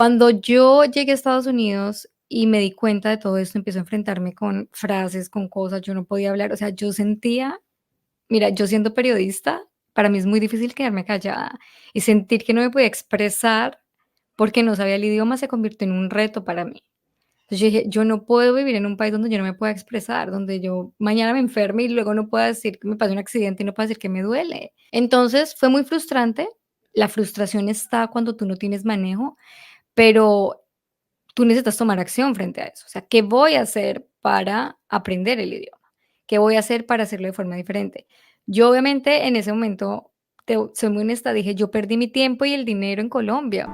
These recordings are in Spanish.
Cuando yo llegué a Estados Unidos y me di cuenta de todo esto, empiezo a enfrentarme con frases, con cosas, yo no podía hablar, o sea, yo sentía, mira, yo siendo periodista, para mí es muy difícil quedarme callada y sentir que no me podía expresar porque no sabía el idioma se convirtió en un reto para mí. Entonces yo dije, yo no puedo vivir en un país donde yo no me pueda expresar, donde yo mañana me enferme y luego no pueda decir que me pasó un accidente y no pueda decir que me duele. Entonces fue muy frustrante. La frustración está cuando tú no tienes manejo, pero tú necesitas tomar acción frente a eso. O sea, ¿qué voy a hacer para aprender el idioma? ¿Qué voy a hacer para hacerlo de forma diferente? Yo obviamente en ese momento, soy muy honesta, dije, yo perdí mi tiempo y el dinero en Colombia.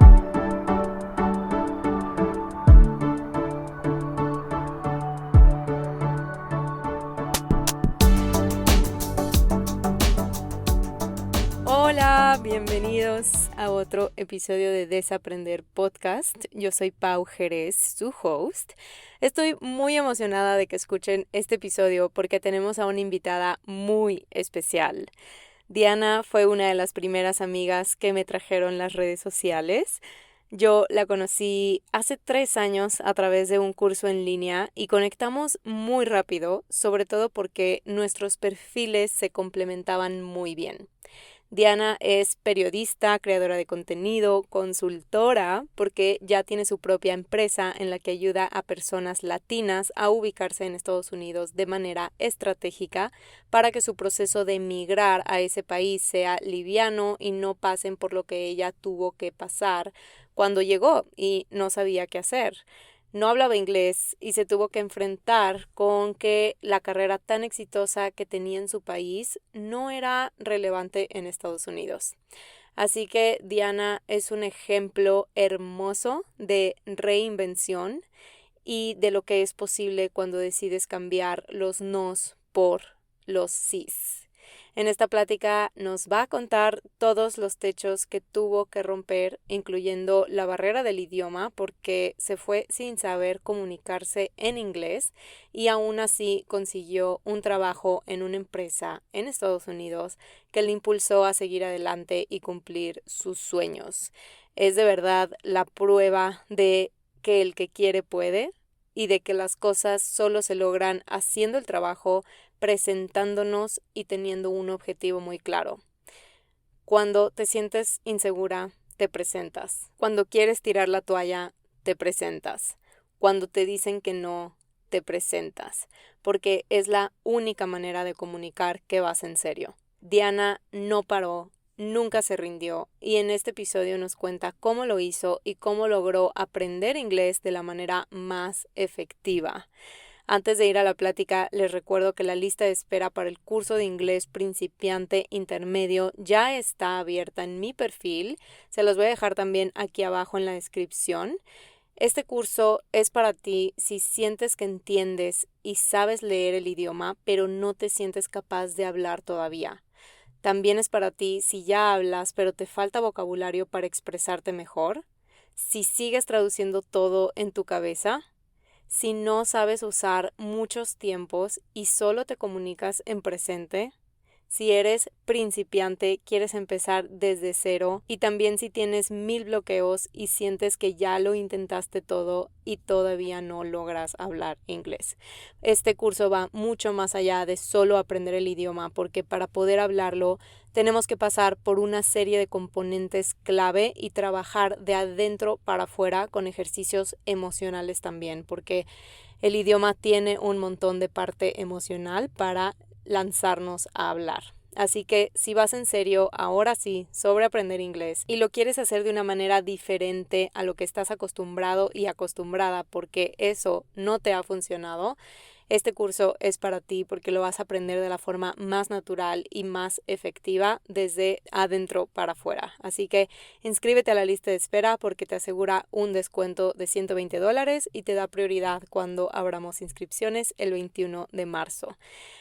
Hola, bienvenidos a otro episodio de Desaprender Podcast. Yo soy Pau Jerez, su host. Estoy muy emocionada de que escuchen este episodio porque tenemos a una invitada muy especial. Diana fue una de las primeras amigas que me trajeron las redes sociales. Yo la conocí hace 3 años a través de un curso en línea y conectamos muy rápido, sobre todo porque nuestros perfiles se complementaban muy bien. Diana es periodista, creadora de contenido, consultora, porque ya tiene su propia empresa en la que ayuda a personas latinas a ubicarse en Estados Unidos de manera estratégica para que su proceso de emigrar a ese país sea liviano y no pasen por lo que ella tuvo que pasar cuando llegó y no sabía qué hacer. No hablaba inglés y se tuvo que enfrentar con que la carrera tan exitosa que tenía en su país no era relevante en Estados Unidos. Así que Diana es un ejemplo hermoso de reinvención y de lo que es posible cuando decides cambiar los nos por los sís. En esta plática nos va a contar todos los techos que tuvo que romper, incluyendo la barrera del idioma, porque se fue sin saber comunicarse en inglés y aún así consiguió un trabajo en una empresa en Estados Unidos que le impulsó a seguir adelante y cumplir sus sueños. Es de verdad la prueba de que el que quiere puede y de que las cosas solo se logran haciendo el trabajo, presentándonos y teniendo un objetivo muy claro. Cuando te sientes insegura, te presentas. Cuando quieres tirar la toalla, te presentas. Cuando te dicen que no, te presentas. Porque es la única manera de comunicar que vas en serio. Diana no paró, nunca se rindió y en este episodio nos cuenta cómo lo hizo y cómo logró aprender inglés de la manera más efectiva. Antes de ir a la plática, les recuerdo que la lista de espera para el curso de inglés principiante intermedio ya está abierta en mi perfil. Se los voy a dejar también aquí abajo en la descripción. Este curso es para ti si sientes que entiendes y sabes leer el idioma, pero no te sientes capaz de hablar todavía. También es para ti si ya hablas, pero te falta vocabulario para expresarte mejor. Si sigues traduciendo todo en tu cabeza, si no sabes usar muchos tiempos y solo te comunicas en presente, si eres principiante, quieres empezar desde cero y también si tienes 1000 bloqueos y sientes que ya lo intentaste todo y todavía no logras hablar inglés. Este curso va mucho más allá de solo aprender el idioma porque para poder hablarlo tenemos que pasar por una serie de componentes clave y trabajar de adentro para afuera con ejercicios emocionales también porque el idioma tiene un montón de parte emocional para lanzarnos a hablar. Así que si vas en serio, ahora sí, sobre aprender inglés y lo quieres hacer de una manera diferente a lo que estás acostumbrado y acostumbrada porque eso no te ha funcionado, este curso es para ti porque lo vas a aprender de la forma más natural y más efectiva desde adentro para afuera. Así que inscríbete a la lista de espera porque te asegura un descuento de $120 y te da prioridad cuando abramos inscripciones el 21 de marzo.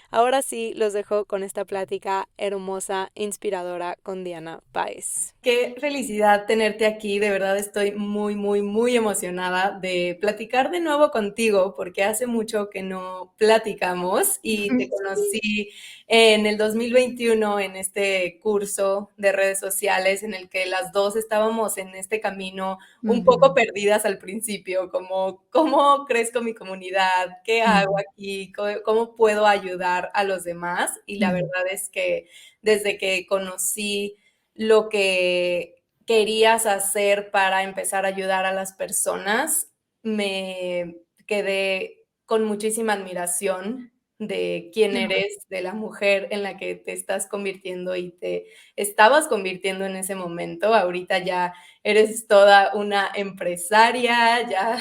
Ahora sí, los dejo con esta plática hermosa, inspiradora con Diana Páez. Qué felicidad tenerte aquí, de verdad estoy muy, muy, muy emocionada de platicar de nuevo contigo porque hace mucho que no platicamos y te Sí. conocí en el 2021 en este curso de redes sociales en el que las dos estábamos en este camino un poco Ujú, perdidas al principio, como cómo crezco mi comunidad, qué hago ujú, aquí, cómo puedo ayudar a los demás. Y la ujú, verdad es que desde que conocí lo que querías hacer para empezar a ayudar a las personas, me quedé con muchísima admiración de quién eres, de la mujer en la que te estás convirtiendo y te estabas convirtiendo en ese momento. Ahorita ya eres toda una empresaria, ya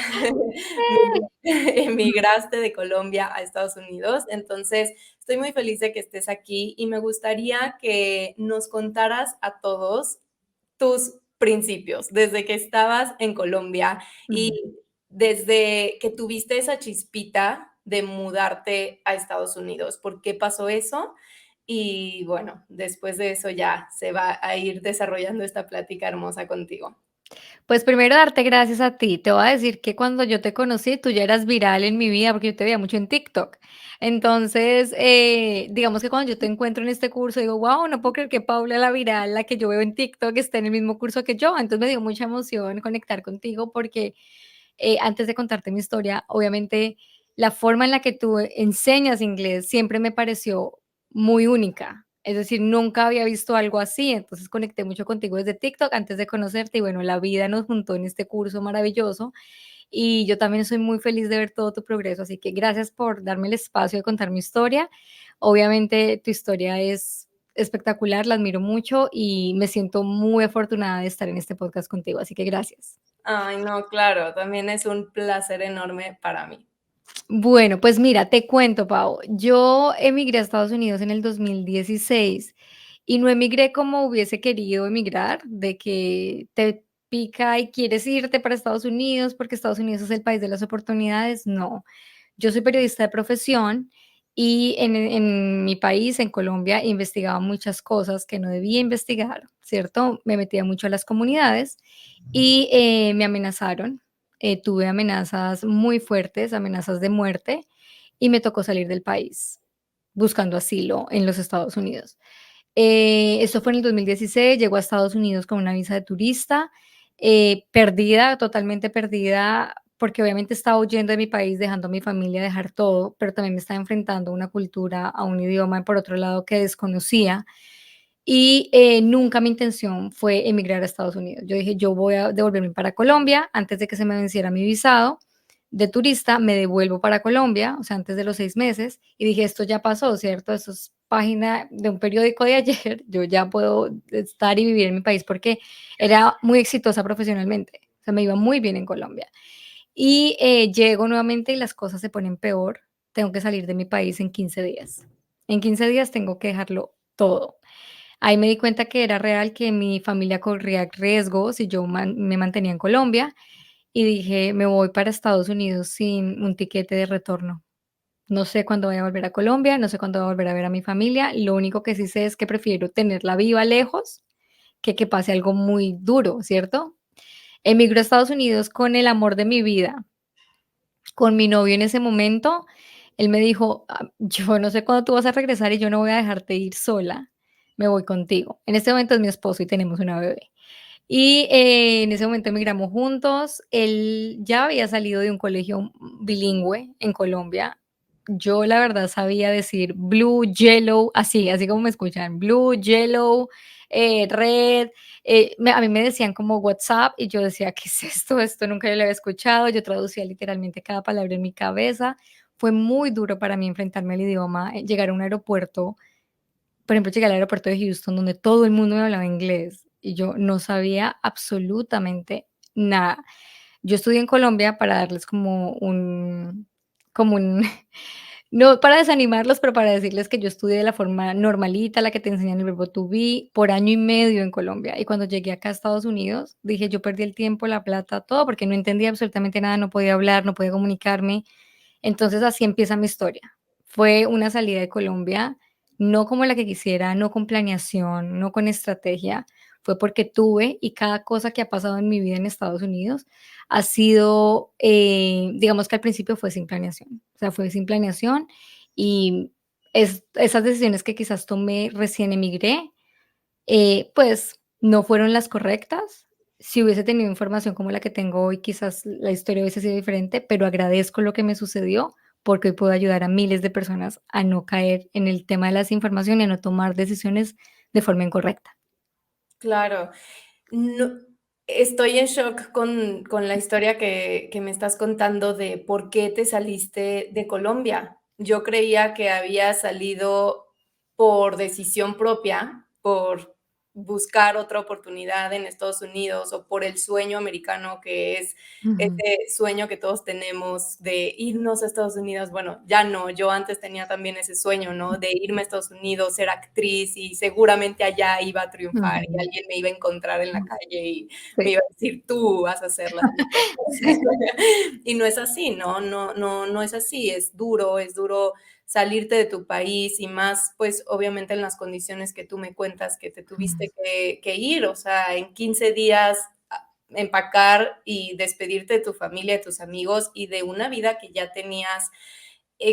emigraste de Colombia a Estados Unidos. Entonces, estoy muy feliz de que estés aquí y me gustaría que nos contaras a todos tus principios, desde que estabas en Colombia y ujú. desde que tuviste esa chispita de mudarte a Estados Unidos. ¿Por qué pasó eso? Y bueno, después de eso ya se va a ir desarrollando esta plática hermosa contigo. Pues primero darte gracias a ti. Te voy a decir que cuando yo te conocí, tú ya eras viral en mi vida porque yo te veía mucho en TikTok. Entonces, digamos que cuando yo te encuentro en este curso, digo, wow, no puedo creer que Paula, la viral, la que yo veo en TikTok, esté en el mismo curso que yo. Entonces me dio mucha emoción conectar contigo porque antes de contarte mi historia, obviamente la forma en la que tú enseñas inglés siempre me pareció muy única. Es decir, nunca había visto algo así, entonces conecté mucho contigo desde TikTok antes de conocerte y bueno, la vida nos juntó en este curso maravilloso y yo también soy muy feliz de ver todo tu progreso, así que gracias por darme el espacio de contar mi historia. Obviamente tu historia es espectacular, la admiro mucho y me siento muy afortunada de estar en este podcast contigo, así que gracias. Ay, no, claro, también es un placer enorme para mí. Bueno, pues mira, te cuento, Pau. Yo emigré a Estados Unidos en el 2016 y no emigré como hubiese querido emigrar, de que te pica y quieres irte para Estados Unidos porque Estados Unidos es el país de las oportunidades. No, yo soy periodista de profesión y en mi país, en Colombia, investigaba muchas cosas que no debía investigar, ¿cierto? Me metía mucho a las comunidades y me amenazaron. Tuve amenazas muy fuertes, amenazas de muerte, y me tocó salir del país buscando asilo en los Estados Unidos. Esto fue en el 2016, llegó a Estados Unidos con una visa de turista, perdida, totalmente perdida, porque obviamente estaba huyendo de mi país, dejando a mi familia, dejar todo, pero también me estaba enfrentando a una cultura, a un idioma, por otro lado, que desconocía. Y nunca mi intención fue emigrar a Estados Unidos. Yo dije, yo voy a devolverme para Colombia antes de que se me venciera mi visado de turista, me devuelvo para Colombia, o sea, antes de los 6 meses, y dije, esto ya pasó, ¿cierto? Esto es página de un periódico de ayer, yo ya puedo estar y vivir en mi país porque era muy exitosa profesionalmente, o sea, me iba muy bien en Colombia. Y llego nuevamente y las cosas se ponen peor, tengo que salir de mi país en 15 días. En 15 días tengo que dejarlo todo. Ahí me di cuenta que era real, que mi familia corría riesgo si yo me mantenía en Colombia y dije, me voy para Estados Unidos sin un tiquete de retorno. No sé cuándo voy a volver a Colombia, no sé cuándo voy a volver a ver a mi familia. Lo único que sí sé es que prefiero tenerla viva lejos que pase algo muy duro, ¿cierto? Emigro a Estados Unidos con el amor de mi vida, con mi novio en ese momento. Él me dijo, yo no sé cuándo tú vas a regresar y yo no voy a dejarte ir sola, me voy contigo. En este momento es mi esposo y tenemos una bebé. Y en ese momento emigramos juntos. Él ya había salido de un colegio bilingüe en Colombia. Yo la verdad sabía decir blue, yellow, así, así como me escuchan, blue, yellow, red. A mí me decían como WhatsApp y yo decía, ¿qué es esto? Esto nunca yo lo había escuchado. Yo traducía literalmente cada palabra en mi cabeza. Fue muy duro para mí enfrentarme al idioma, llegar a un aeropuerto, por ejemplo, llegué al aeropuerto de Houston, donde todo el mundo me hablaba inglés y yo no sabía absolutamente nada. Yo estudié en Colombia para darles como un no para desanimarlos, pero para decirles que yo estudié de la forma normalita, la que te enseñan el verbo to be, por año y medio en Colombia. Y cuando llegué acá a Estados Unidos, dije: "Yo perdí el tiempo, la plata, todo", porque no entendía absolutamente nada, no podía hablar, no podía comunicarme. Entonces, así empieza mi historia. fue una salida de Colombia, no como la que quisiera, no con planeación, no con estrategia, fue porque tuve y cada cosa que ha pasado en mi vida en Estados Unidos ha sido, digamos que al principio fue sin planeación, o sea, fue sin planeación y esas decisiones que quizás tomé recién emigré, pues, no fueron las correctas. Si hubiese tenido información como la que tengo hoy, quizás la historia hubiese sido diferente, pero agradezco lo que me sucedió, porque hoy puedo ayudar a miles de personas a no caer en el tema de la desinformación y a no tomar decisiones de forma incorrecta. Claro. No, estoy en shock con la historia que me estás contando de por qué te saliste de Colombia. Yo creía que habías salido por decisión propia, por buscar otra oportunidad en Estados Unidos o por el sueño americano, que es Ujú, ese sueño que todos tenemos de irnos a Estados Unidos. Bueno, ya no, yo antes tenía también ese sueño, ¿no? De irme a Estados Unidos, ser actriz y seguramente allá iba a triunfar y ujú, alguien me iba a encontrar en la calle y me sí, iba a decir, tú vas a hacer las cosas. sí, Y no es así, ¿no? No es así, es duro salirte de tu país y más, pues, obviamente en las condiciones que tú me cuentas que te ujú, tuviste que ir, o sea, en 15 días empacar y despedirte de tu familia, de tus amigos y de una vida que ya tenías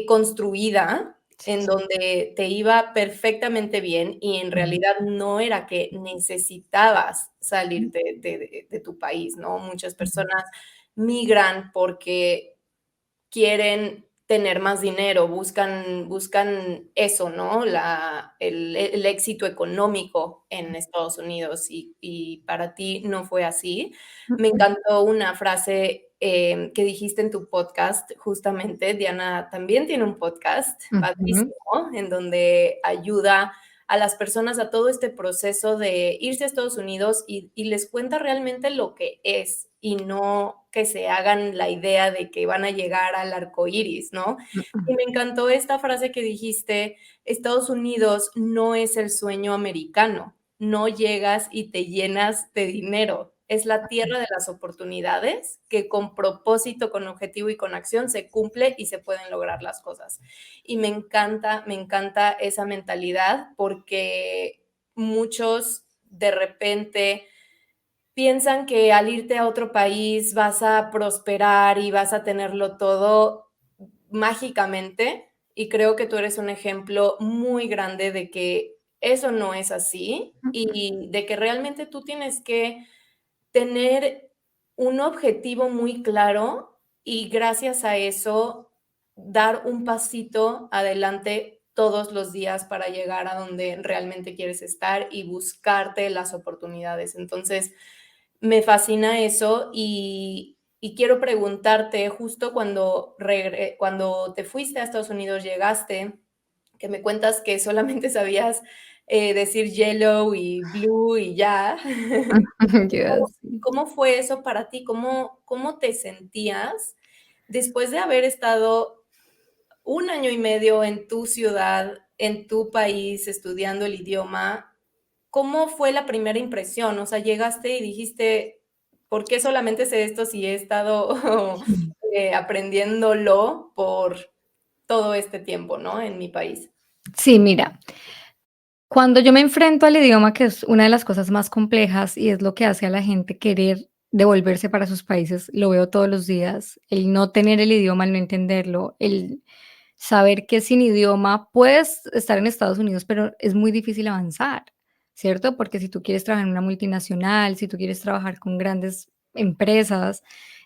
construida, en sí, donde te iba perfectamente bien y en ujú, realidad no era que necesitabas salir de tu país, ¿no? Muchas ujú, personas migran porque quieren tener más dinero, buscan eso, ¿no? El éxito económico en Estados Unidos y para ti no fue así. Me ujú, encantó una frase, que dijiste en tu podcast, justamente, Diana también tiene un podcast ujú, padrísimo, en donde ayuda a las personas a todo este proceso de irse a Estados Unidos y les cuenta realmente lo que es y no que se hagan la idea de que van a llegar al arco iris, ¿no? Y ujú. me encantó esta frase que dijiste, Estados Unidos no es el sueño americano, no llegas y te llenas de dinero, es la tierra de las oportunidades que con propósito, con objetivo y con acción se cumple y se pueden lograr las cosas. Y me encanta esa mentalidad porque muchos de repente piensan que al irte a otro país vas a prosperar y vas a tenerlo todo mágicamente, y creo que tú eres un ejemplo muy grande de que eso no es así y de que realmente tú tienes que tener un objetivo muy claro y gracias a eso dar un pasito adelante todos los días para llegar a donde realmente quieres estar y buscarte las oportunidades. Entonces, me fascina eso y quiero preguntarte, justo cuando te fuiste a Estados Unidos, llegaste, que me cuentas que solamente sabías, decir yellow y blue y ya. Ya, ¿Cómo sí. cómo fue eso para ti? ¿Cómo te sentías después de haber estado un año y medio en tu ciudad, en tu país, estudiando el idioma? ¿Cómo fue la primera impresión? O sea, llegaste y dijiste: "¿Por qué solamente sé esto si he estado, aprendiéndolo por todo este tiempo, ¿no?, en mi país?". Sí, mira, cuando yo me enfrento al idioma, que es una de las cosas más complejas y es lo que hace a la gente querer devolverse para sus países, lo veo todos los días, el no tener el idioma, el no entenderlo, el saber que sin idioma puedes estar en Estados Unidos, pero es muy difícil avanzar, ¿cierto? Porque si tú quieres trabajar en una multinacional, si tú quieres trabajar con grandes empresas,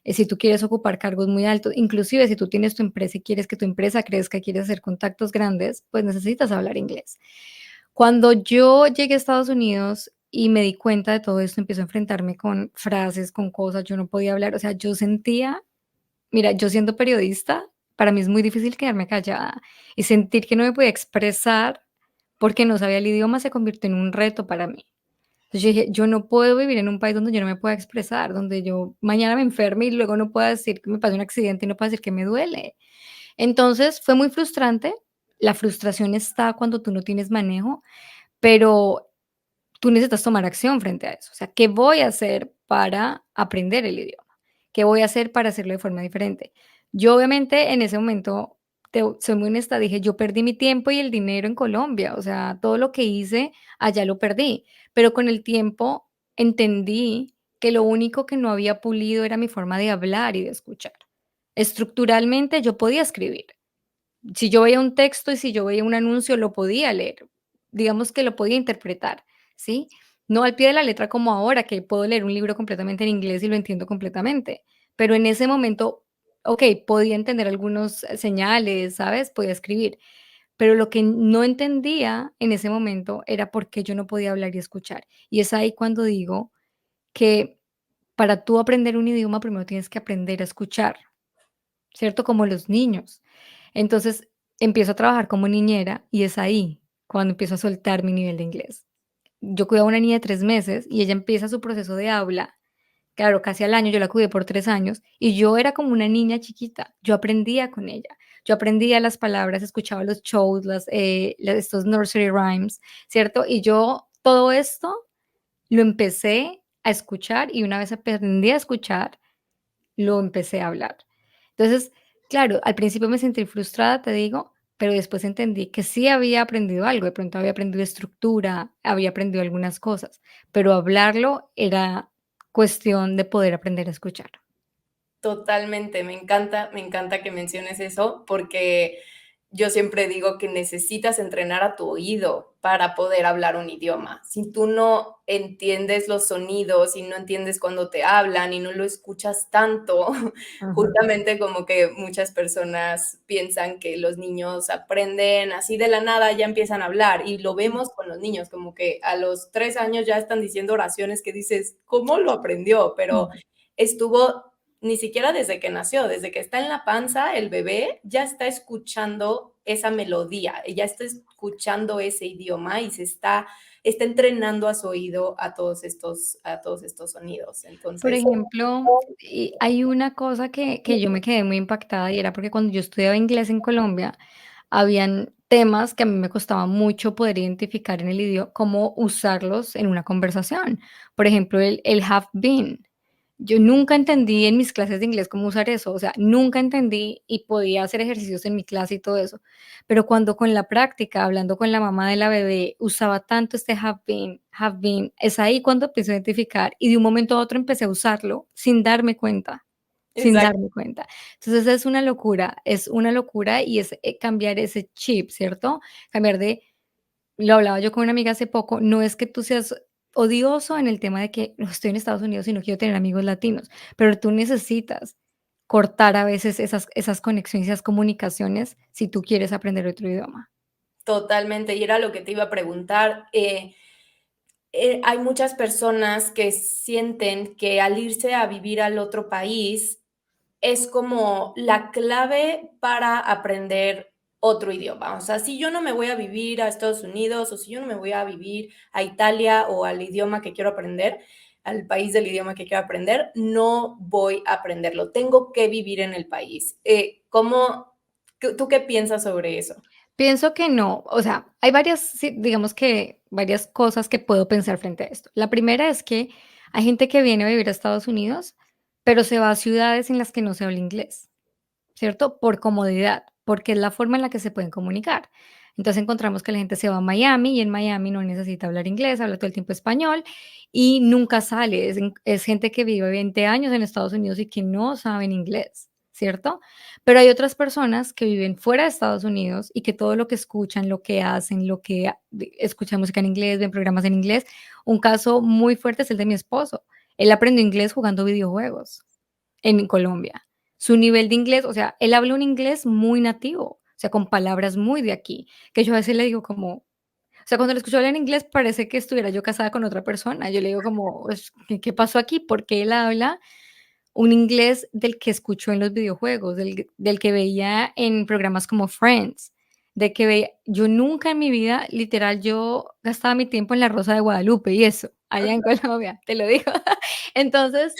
si tú quieres ocupar cargos muy altos, inclusive si tú tienes tu empresa y quieres que tu empresa crezca, quieres hacer contactos grandes, pues necesitas hablar inglés. Cuando yo llegué a Estados Unidos y me di cuenta de todo esto, empiezo a enfrentarme con frases, con cosas, yo no podía hablar, o sea, yo sentía, mira, yo siendo periodista, para mí es muy difícil quedarme callada y sentir que no me podía expresar porque no sabía el idioma se convirtió en un reto para mí. Entonces yo dije, yo no puedo vivir en un país donde yo no me pueda expresar, donde yo mañana me enferme y luego no pueda decir que me pasó un accidente y no pueda decir que me duele. Entonces fue muy frustrante. La frustración está cuando tú no tienes manejo, pero tú necesitas tomar acción frente a eso. O sea, ¿qué voy a hacer para aprender el idioma? ¿Qué voy a hacer para hacerlo de forma diferente? Yo obviamente en ese momento soy muy honesta, dije: "Yo perdí mi tiempo y el dinero en Colombia, o sea, todo lo que hice allá lo perdí". Pero con el tiempo entendí que lo único que no había pulido era mi forma de hablar y de escuchar. Estructuralmente, yo podía escribir. Si yo veía un texto y si yo veía un anuncio, lo podía leer, digamos que lo podía interpretar, ¿sí? No al pie de la letra como ahora, que puedo leer un libro completamente en inglés y lo entiendo completamente, pero en ese momento, okey, podía entender algunos señales, ¿sabes? Podía escribir, pero lo que no entendía en ese momento era por qué yo no podía hablar y escuchar. Y es ahí cuando digo que para tú aprender un idioma, primero tienes que aprender a escuchar, ¿cierto? Como los niños. Entonces, empiezo a trabajar como niñera y es ahí cuando empiezo a soltar mi nivel de inglés. Yo cuidaba a una niña de 3 meses y ella empieza su proceso de habla, claro, casi al año, yo la cuidé por 3 años, y yo era como una niña chiquita, yo aprendía con ella, yo aprendía las palabras, escuchaba los shows, estos nursery rhymes, ¿cierto? Y yo todo esto lo empecé a escuchar y una vez aprendí a escuchar, lo empecé a hablar. Entonces, claro, al principio me sentí frustrada, te digo, pero después entendí que sí había aprendido algo, de pronto había aprendido estructura, había aprendido algunas cosas, pero hablarlo era cuestión de poder aprender a escuchar. Totalmente, me encanta que menciones eso, porque yo siempre digo que necesitas entrenar a tu oído para poder hablar un idioma. Si tú no entiendes los sonidos y no entiendes cuando te hablan y no lo escuchas tanto, Ajá. justamente como que muchas personas piensan que los niños aprenden así de la nada, ya empiezan a hablar y lo vemos con los niños, como que a los 3 años ya están diciendo oraciones que dices, ¿cómo lo aprendió? Pero Mm. estuvo ni siquiera desde que nació, desde que está en la panza, el bebé ya está escuchando esa melodía, ya está escuchando ese idioma y está entrenando a su oído a todos estos sonidos. Por Entonces, ejemplo, hay una cosa que yo me quedé muy impactada y era porque cuando yo estudiaba inglés en Colombia, habían temas que a mí me costaba mucho poder identificar en el idioma, cómo usarlos en una conversación. Por ejemplo, el have been. Yo nunca entendí en mis clases de inglés cómo usar eso, o sea, nunca entendí y podía hacer ejercicios en mi clase y todo eso. Pero cuando con la práctica, hablando con la mamá de la bebé, usaba tanto este have been, es ahí cuando empecé a identificar y de un momento a otro empecé a usarlo sin darme cuenta, sin exacto, darme cuenta. Entonces es una locura y es cambiar ese chip, ¿cierto? Cambiar de lo hablaba yo con una amiga hace poco, no es que tú seas odioso en el tema de que no estoy en Estados Unidos y no quiero tener amigos latinos, pero tú necesitas cortar a veces esas conexiones, esas comunicaciones, si tú quieres aprender otro idioma. totalmente. Y era lo que te iba a preguntar. Hay muchas personas que sienten que al irse a vivir al otro país es como la clave para aprender otro idioma. O sea, si yo no me voy a vivir a Estados Unidos o si yo no me voy a vivir a Italia o al idioma que quiero aprender, al país del idioma que quiero aprender, no voy a aprenderlo. Tengo que vivir en el país. ¿Tú qué piensas sobre eso? Pienso que no, o sea, hay varias, sí, digamos que varias cosas que puedo pensar frente a esto. La primera es que hay gente que viene a vivir a Estados Unidos, pero se va a ciudades en las que no se habla inglés. ¿Cierto? Por comodidad, porque es la forma en la que se pueden comunicar. Entonces encontramos que la gente se va a Miami y en Miami no necesita hablar inglés, habla todo el tiempo español y nunca sale. Es gente que vive 20 años en Estados Unidos y que no saben inglés, ¿cierto? Pero hay otras personas que viven fuera de Estados Unidos y que todo lo que escuchan, lo que hacen, escuchan música en inglés, ven programas en inglés. Un caso muy fuerte es el de mi esposo. Él aprendió inglés jugando videojuegos en Colombia. Su nivel de inglés, o sea, él habla un inglés muy nativo, o sea, con palabras muy de aquí, que yo a veces le digo como, o sea, cuando lo escucho hablar en inglés parece que estuviera yo casada con otra persona. Yo le digo como, ¿qué pasó aquí? Porque él habla un inglés del que escuchó en los videojuegos, del que veía en programas como Friends, de que veía, yo nunca en mi vida, literal, yo gastaba mi tiempo en La Rosa de Guadalupe y eso, allá en Colombia, te lo digo. Entonces,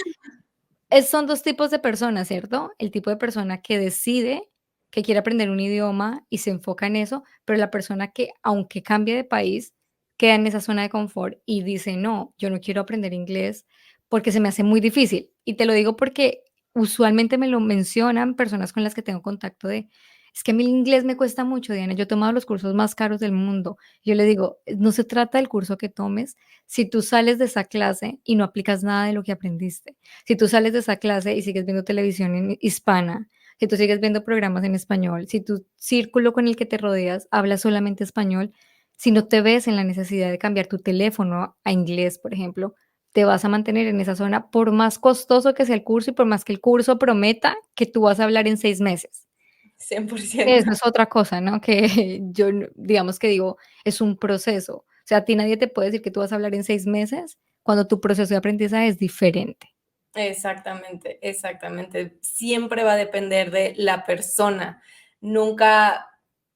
son 2 tipos de personas, ¿cierto? El tipo de persona que decide que quiere aprender un idioma y se enfoca en eso, pero la persona que, aunque cambie de país, queda en esa zona de confort y dice: "No, yo no quiero aprender inglés porque se me hace muy difícil". Y te lo digo porque usualmente me lo mencionan personas con las que tengo contacto de: es que a mí el inglés me cuesta mucho, Diana, yo he tomado los cursos más caros del mundo. Yo le digo, no se trata del curso que tomes, si tú sales de esa clase y no aplicas nada de lo que aprendiste, si tú sales de esa clase y sigues viendo televisión en hispana, si tú sigues viendo programas en español, si tu círculo con el que te rodeas habla solamente español, si no te ves en la necesidad de cambiar tu teléfono a inglés, por ejemplo, te vas a mantener en esa zona por más costoso que sea el curso y por más que el curso prometa que tú vas a hablar en 6 meses. 100%. Eso es otra cosa, ¿no? Que yo no digamos que digo, es un proceso. O sea, a ti nadie te puede decir que tú vas a hablar en 6 meses cuando tu proceso de aprendizaje es diferente. Exactamente, exactamente. Siempre va a depender de la persona. Nunca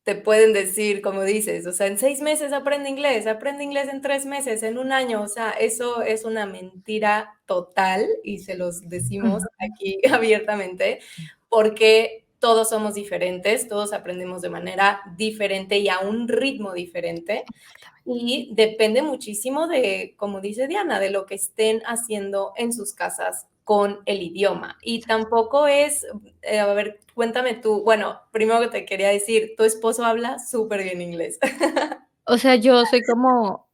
te pueden decir, como dices, o sea, en 6 meses aprende inglés en 3 meses, en un año, o sea, eso es una mentira total y se los decimos Ujú. aquí abiertamente, porque todos somos diferentes, todos aprendemos de manera diferente y a un ritmo diferente. Exactamente. Y depende muchísimo de, como dice Diana, de lo que estén haciendo en sus casas con el idioma. Y tampoco es, a ver, cuéntame tú, bueno, primero que te quería decir, tu esposo habla súper bien inglés. O sea, yo soy como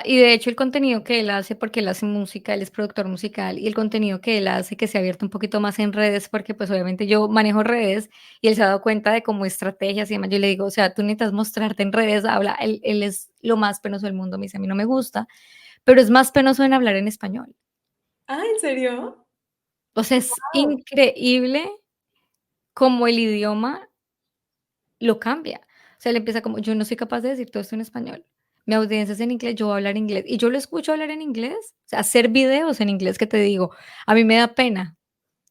y de hecho el contenido que él hace, porque él hace música, él es productor musical, y el contenido que él hace, que se ha abierto un poquito más en redes, porque, pues, obviamente yo manejo redes, y él se ha dado cuenta de como estrategias y demás. Yo le digo: "O sea, tú necesitas mostrarte en redes", habla él es lo más penoso del mundo, me dice: "A mí no me gusta", pero es más penoso en hablar en español. Ah, ¿en serio? O sea, es Wow. increíble cómo el idioma lo cambia. O sea, él empieza como: "Yo no soy capaz de decir todo esto en español. Mi audiencia es en inglés, yo voy a hablar inglés". Y yo lo escucho hablar en inglés, o sea, hacer videos en inglés, que te digo, a mí me da pena.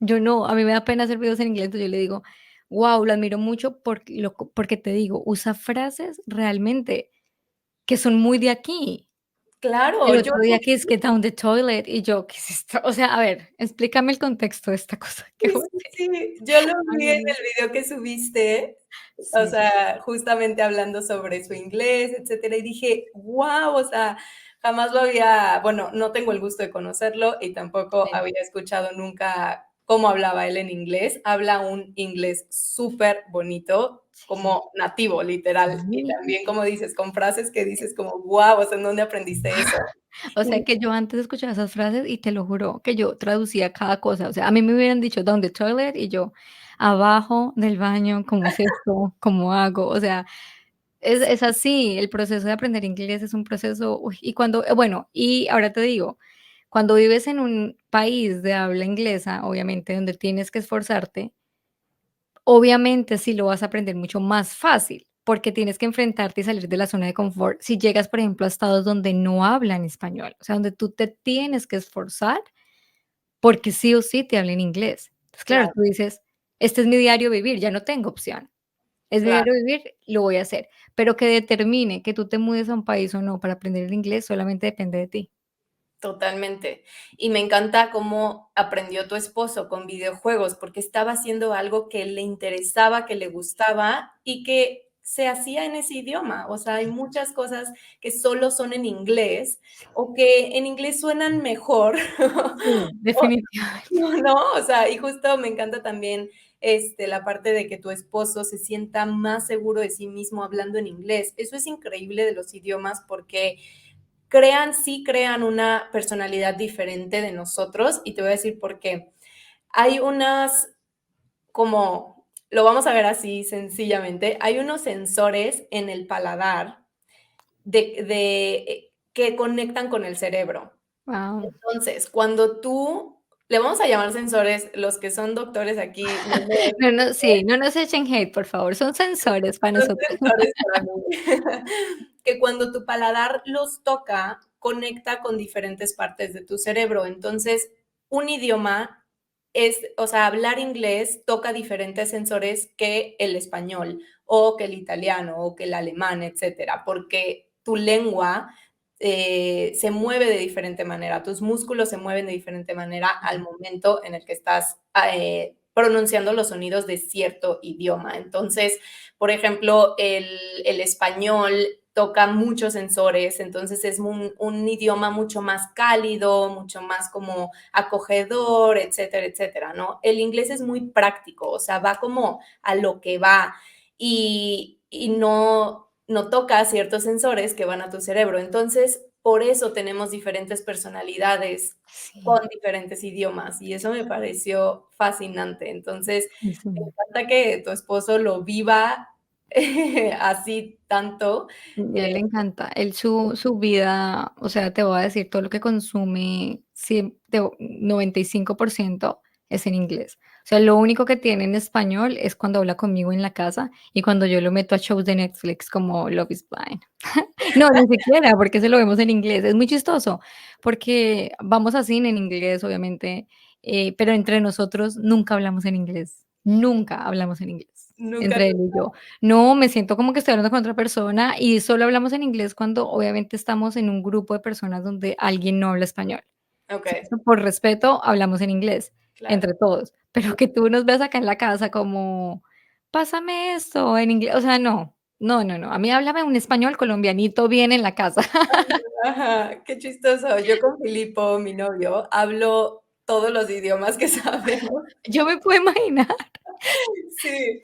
Yo no, a mí me da pena hacer videos en inglés, entonces yo le digo: "Guau, lo admiro mucho porque te digo, usa frases realmente que son muy de aquí". Claro, El yo otro día que es que down the toilet y yo, ¿qué es esto? O sea, a ver, explícame el contexto de esta cosa que sí, voy sí, a decir. sí, yo lo Ay, vi Dios en mío. el video que subiste, o Sí, sea, justamente hablando sobre su inglés, etcétera, y dije: "Guau", o sea, jamás lo había, bueno, no tengo el gusto de conocerlo y tampoco sí, había escuchado nunca cómo hablaba él en inglés. Habla un inglés súper bonito, sí, como nativo, literal, y sí. también, como dices, con frases que dices como: "Guau, o sea, ¿en dónde aprendiste eso?". O sea, Y que yo antes escuchaba esas frases y te lo juro que yo traducía cada cosa. O sea, a mí me hubieran dicho down the toilet y yo abajo del baño, ¿cómo es esto? ¿Cómo hago? O sea, es así, el proceso de aprender inglés es un proceso, uy, y cuando bueno, y ahora te digo, cuando vives en un país de habla inglesa, obviamente, donde tienes que esforzarte, obviamente sí lo vas a aprender mucho más fácil, porque tienes que enfrentarte y salir de la zona de confort. Si llegas, por ejemplo, a estados donde no hablan español, o sea, donde tú te tienes que esforzar porque sí o sí te hablen inglés. Entonces, claro, claro, tú dices: "Este es mi diario vivir, ya no tengo opción. Es mi claro. diario vivir, lo voy a hacer". Pero que determine que tú te mudes a un país o no para aprender el inglés solamente depende de ti. Totalmente. Y me encanta cómo aprendió tu esposo con videojuegos, porque estaba haciendo algo que le interesaba, que le gustaba y que se hacía en ese idioma. O sea, hay muchas cosas que solo son en inglés o que en inglés suenan mejor. Sí, O definitivamente. no, o sea, y justo me encanta también, la parte de que tu esposo se sienta más seguro de sí mismo hablando en inglés. Eso es increíble de los idiomas porque sí crean una personalidad diferente de nosotros, y te voy a decir por qué. Hay unas, como lo vamos a ver así sencillamente, hay unos sensores en el paladar que conectan con el cerebro. Guau. Entonces, cuando tú le vamos a llamar sensores, los que son doctores aquí no me No, no, sí, no nos echen hate, por favor, son sensores para son nosotros. sensores para mí, que cuando tu paladar los toca, conecta con diferentes partes de tu cerebro. Entonces, un idioma es, o sea, hablar inglés toca diferentes sensores que el español, o que el italiano, o que el alemán, etcétera, porque tu lengua, se mueve de diferente manera, tus músculos se mueven de diferente manera al momento en el que estás, pronunciando los sonidos de cierto idioma. Entonces, por ejemplo, el español toca muchos sensores, entonces es un idioma mucho más cálido, mucho más como acogedor, etcétera, etcétera, ¿no? El inglés es muy práctico, o sea, va como a lo que va. y no toca ciertos sensores que van a tu cerebro. Entonces, por eso tenemos diferentes personalidades con Sí, diferentes idiomas y eso me pareció fascinante. Entonces, sí, sí. me encanta que tu esposo lo viva así tanto. A Eh, él le encanta. Él su vida, o sea, te voy a decir, todo lo que consume, 95% es en inglés. O sea, lo único que tiene en español es cuando habla conmigo en la casa y cuando yo lo meto a shows de Netflix como Love is Blind. No, ni siquiera, porque se lo vemos en inglés. Es muy chistoso, porque vamos a cine en inglés, obviamente, pero entre nosotros nunca hablamos en inglés. Nunca hablamos en inglés, nunca entre te él y yo. No, me siento como que estoy hablando con otra persona y solo hablamos en inglés cuando obviamente estamos en un grupo de personas donde alguien no habla español. okey, ¿Cierto? Por respeto, hablamos en inglés claro. entre todos, pero que tú nos veas acá en la casa como: "Pásame esto en inglés", o sea, no, no, no, no, a mí háblame un español colombianito bien en la casa. Ajá, qué chistoso. Yo con Filipo, mi novio, hablo todos los idiomas que sabemos. Yo me puedo imaginar, Sí,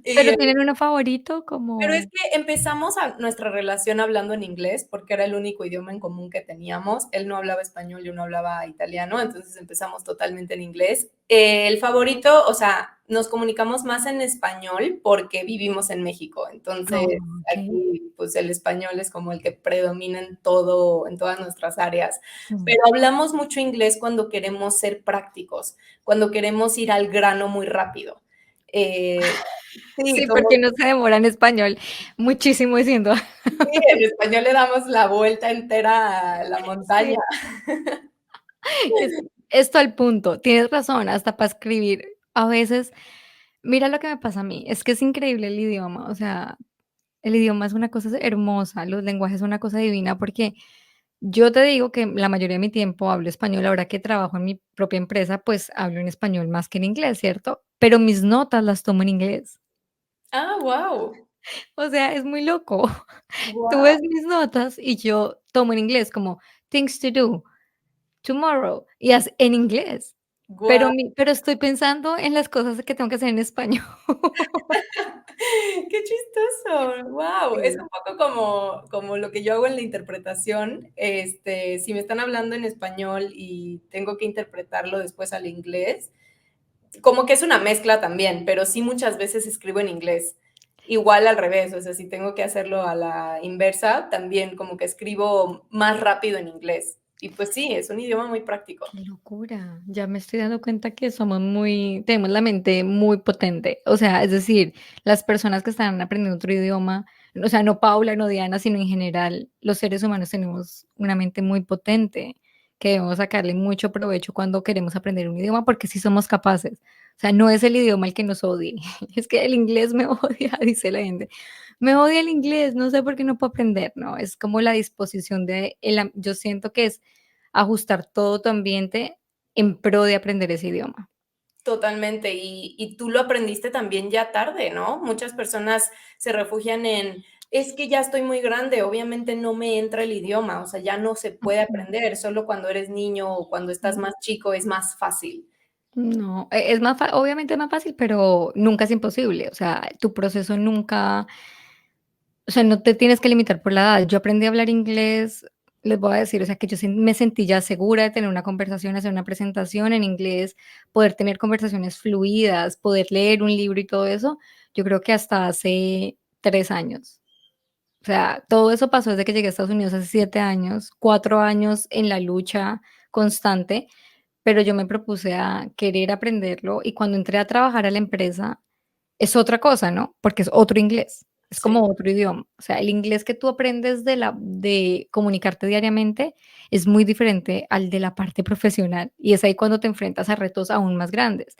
y, pero, ¿tienen uno favorito? pero es Como que empezamos nuestra relación hablando en inglés, porque era el único idioma en común que teníamos. Él no hablaba español, yo no hablaba italiano, entonces empezamos totalmente en inglés. El favorito, o sea, nos comunicamos más en español porque vivimos en México. Entonces, oh, okey, aquí, pues el español es como el que predomina en todo, en todas nuestras áreas. sí. Pero hablamos mucho inglés cuando queremos ser prácticos, cuando queremos ir al grano muy rápido. Eh, sí, Sí, como porque uno se demora en español muchísimo diciendo sí, en español le damos la vuelta entera a la montaña. sí. Es esto al punto, tienes razón, hasta para escribir. A veces, mira lo que me pasa a mí, es que es increíble el idioma, o sea, el idioma es una cosa hermosa, los lenguajes son una cosa divina, porque yo te digo que la mayoría de mi tiempo hablo español, ahora que trabajo en mi propia empresa, pues hablo en español más que en inglés, ¿cierto? Pero mis notas las tomo en inglés. Ah, guau, O sea, es muy loco. Tú guau, ves mis notas y yo tomo en inglés como things to do, tomorrow, y en inglés, guau. pero estoy pensando en las cosas que tengo que hacer en español. Qué chistoso, guau. Es Sí. un poco como lo que yo hago en la interpretación, si me están hablando en español y tengo que interpretarlo después al inglés, como que es una mezcla también, pero sí muchas veces escribo en inglés. Igual al revés, o sea, si tengo que hacerlo a la inversa, también como que escribo más rápido en inglés. Y pues sí, es un idioma muy práctico. Qué locura. Ya me estoy dando cuenta que tenemos la mente muy potente. O sea, es decir, las personas que están aprendiendo otro idioma, o sea, no Paula, no Diana, sino en general, los seres humanos tenemos una mente muy potente que debemos sacarle mucho provecho cuando queremos aprender un idioma, porque sí somos capaces. O sea, no es el idioma el que nos odie. Es que el inglés me odia, dice la gente. Me odia el inglés, no sé por qué no puedo aprender, ¿no? Es como la disposición yo siento que es ajustar todo tu ambiente en pro de aprender ese idioma. Totalmente, y tú lo aprendiste también ya tarde, ¿no? Muchas personas se refugian en: "Es que ya estoy muy grande, obviamente no me entra el idioma", o sea, ya no se puede Ujú. aprender, solo cuando eres niño o cuando estás más chico es más fácil. No, es más obviamente es más fácil, pero nunca es imposible. O sea, tu proceso nunca, o sea, no te tienes que limitar por la edad. Yo aprendí a hablar inglés, les voy a decir, o sea, que yo me sentí ya segura de tener una conversación, hacer una presentación en inglés, poder tener conversaciones fluidas, poder leer un libro y todo eso, yo creo que hasta hace 3 años. O sea, todo eso pasó desde que llegué a Estados Unidos hace 7 años, 4 años en la lucha constante, pero yo me propuse a querer aprenderlo, y cuando entré a trabajar a la empresa es otra cosa, ¿no? Porque es otro inglés, es Sí, como otro idioma. O sea, el inglés que tú aprendes de comunicarte diariamente es muy diferente al de la parte profesional, y es ahí cuando te enfrentas a retos aún más grandes.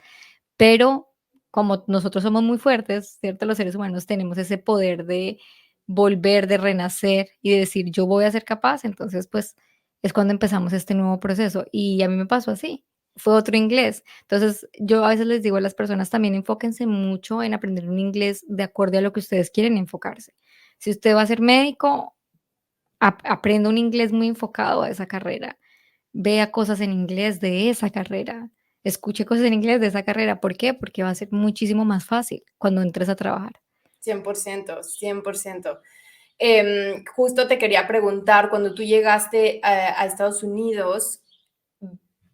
Pero como nosotros somos muy fuertes, ¿cierto? Los seres humanos tenemos ese poder de volver, de renacer y de decir: "Yo voy a ser capaz", entonces, pues, es cuando empezamos este nuevo proceso, y a mí me pasó así, fue otro inglés. Entonces, yo a veces les digo a las personas también enfóquense mucho en aprender un inglés de acuerdo a lo que ustedes quieren enfocarse. Si usted va a ser médico, aprenda un inglés muy enfocado a esa carrera. Vea cosas en inglés de esa carrera, escuche cosas en inglés de esa carrera, ¿por qué? Porque va a ser muchísimo más fácil cuando entres a trabajar. 100%, 100%. Justo te quería preguntar, cuando tú llegaste a Estados Unidos,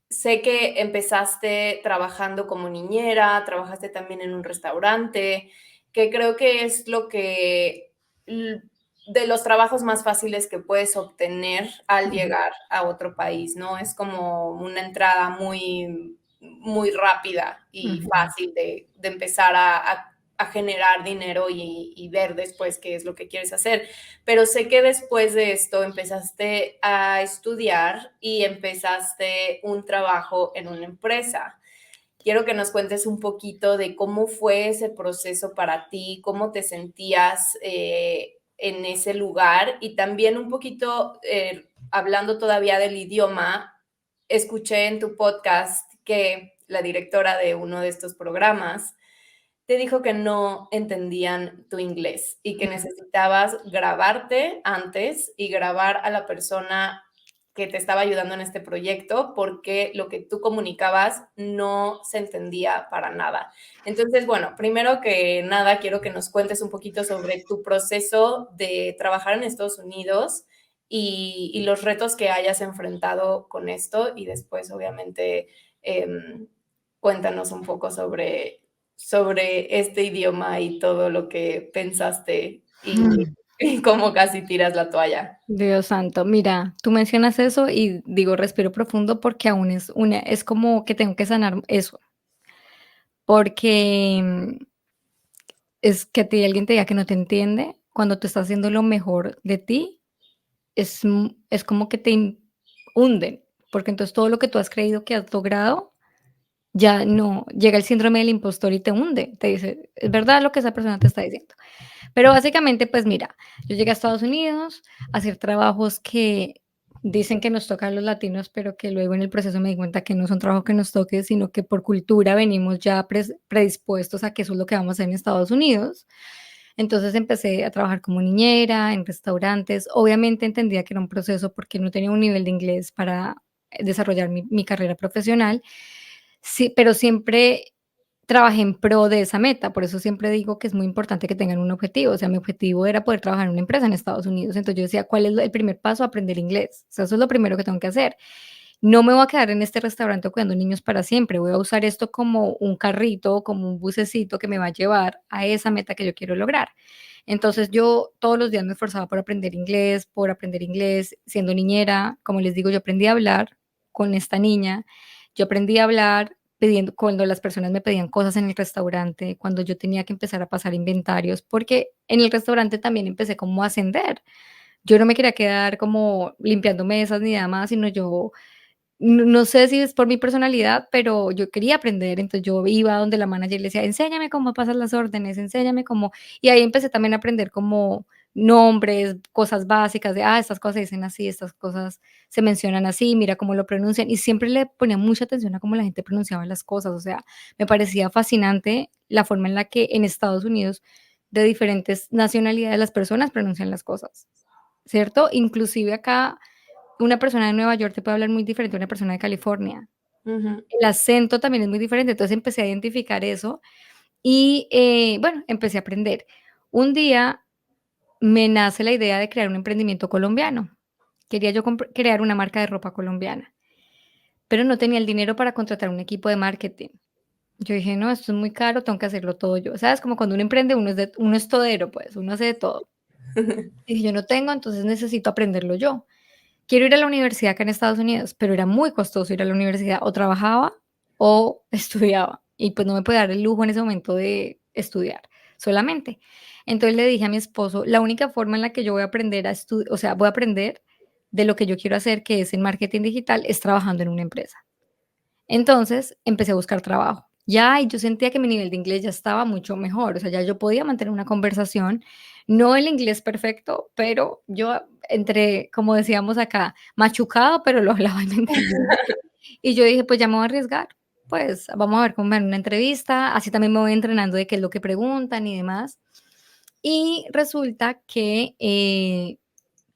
sé que empezaste trabajando como niñera, trabajaste también en un restaurante, que creo que es lo que de los trabajos más fáciles que puedes obtener al Ujú, llegar a otro país, ¿no? Es como una entrada muy rápida y ujú. fácil de empezar a generar dinero y ver después qué es lo que quieres hacer. Pero sé que después de esto empezaste a estudiar y empezaste un trabajo en una empresa. Quiero que nos cuentes un poquito de cómo fue ese proceso para ti, cómo te sentías en ese lugar y también un poquito, hablando todavía del idioma, escuché en tu podcast que la directora de uno de estos programas te dijo que no entendían tu inglés y que necesitabas grabarte antes y grabar a la persona que te estaba ayudando en este proyecto porque lo que tú comunicabas no se entendía para nada. Entonces, bueno, primero que nada, quiero que nos cuentes un poquito sobre tu proceso de trabajar en Estados Unidos y los retos que hayas enfrentado con esto y después, obviamente, cuéntanos un poco sobre este idioma y todo lo que pensaste Mm. y cómo casi tiras la toalla. Dios santo, mira, tú mencionas eso y digo, respiro profundo porque aún es como que tengo que sanar eso, porque es que alguien te diga que no te entiende cuando tú estás haciendo lo mejor de ti, es como que hunden, porque entonces todo lo que tú has creído que has logrado ya no, llega el síndrome del impostor y te hunde, te dice, es verdad lo que esa persona te está diciendo. Pero básicamente, pues mira, yo llegué a Estados Unidos a hacer trabajos que dicen que nos toca a los latinos, pero que luego en el proceso me di cuenta que no son trabajos que nos toque, sino que por cultura venimos ya predispuestos a que eso es lo que vamos a hacer en Estados Unidos. Entonces empecé a trabajar como niñera en restaurantes. Obviamente entendía que era un proceso porque no tenía un nivel de inglés para desarrollar mi carrera profesional. Sí, pero siempre trabajé en pro de esa meta, por eso siempre digo que es muy importante que tengan un objetivo, o sea, mi objetivo era poder trabajar en una empresa en Estados Unidos, entonces yo decía, ¿cuál es el primer paso? Aprender inglés, o sea, eso es lo primero que tengo que hacer. No me voy a quedar en este restaurante cuidando niños para siempre, voy a usar esto como un carrito, como un bucecito que me va a llevar a esa meta que yo quiero lograr. Entonces yo todos los días me esforzaba por aprender inglés, siendo niñera, como les digo, yo aprendí a hablar con esta niña, yo aprendí a hablar pidiendo cuando las personas me pedían cosas en el restaurante, cuando yo tenía que empezar a pasar inventarios, porque en el restaurante también empecé como a ascender. Yo no me quería quedar como limpiando mesas ni nada más, sino yo no sé si es por mi personalidad, pero yo quería aprender, entonces yo iba donde la manager y le decía: "Enséñame cómo pasas las órdenes, enséñame cómo", y ahí empecé también a aprender como nombres, cosas básicas de, estas cosas se dicen así, estas cosas se mencionan así, mira cómo lo pronuncian, y siempre le ponía mucha atención a cómo la gente pronunciaba las cosas, o sea, me parecía fascinante la forma en la que en Estados Unidos, de diferentes nacionalidades, las personas pronuncian las cosas, ¿cierto? Inclusive acá una persona de Nueva York te puede hablar muy diferente a una persona de California. Ujú. El acento también es muy diferente, entonces empecé a identificar eso y, bueno, empecé a aprender. Un día me nace la idea de crear un emprendimiento colombiano. Quería yo crear una marca de ropa colombiana, pero no tenía el dinero para contratar un equipo de marketing. Yo dije: "No, esto es muy caro, tengo que hacerlo todo yo", ¿sabes? Como cuando uno emprende, uno es todero, pues, uno hace de todo. Y dije: "Yo no tengo, entonces necesito aprenderlo yo". Quiero ir a la universidad acá en Estados Unidos, pero era muy costoso ir a la universidad, o trabajaba o estudiaba, y pues no me podía dar el lujo en ese momento de estudiar solamente. Entonces le dije a mi esposo, la única forma en la que yo voy a aprender o sea, voy a aprender de lo que yo quiero hacer, que es en marketing digital, es trabajando en una empresa. Entonces, empecé a buscar trabajo. Ya, y yo sentía que mi nivel de inglés ya estaba mucho mejor, o sea, ya yo podía mantener una conversación, no el inglés perfecto, pero yo entre, como decíamos acá, machucado, pero lo hablaba y me entendía. Y yo dije: "Pues ya me voy a arriesgar, pues vamos a ver cómo me va en una entrevista", así también me voy entrenando de qué es lo que preguntan y demás. Y resulta que,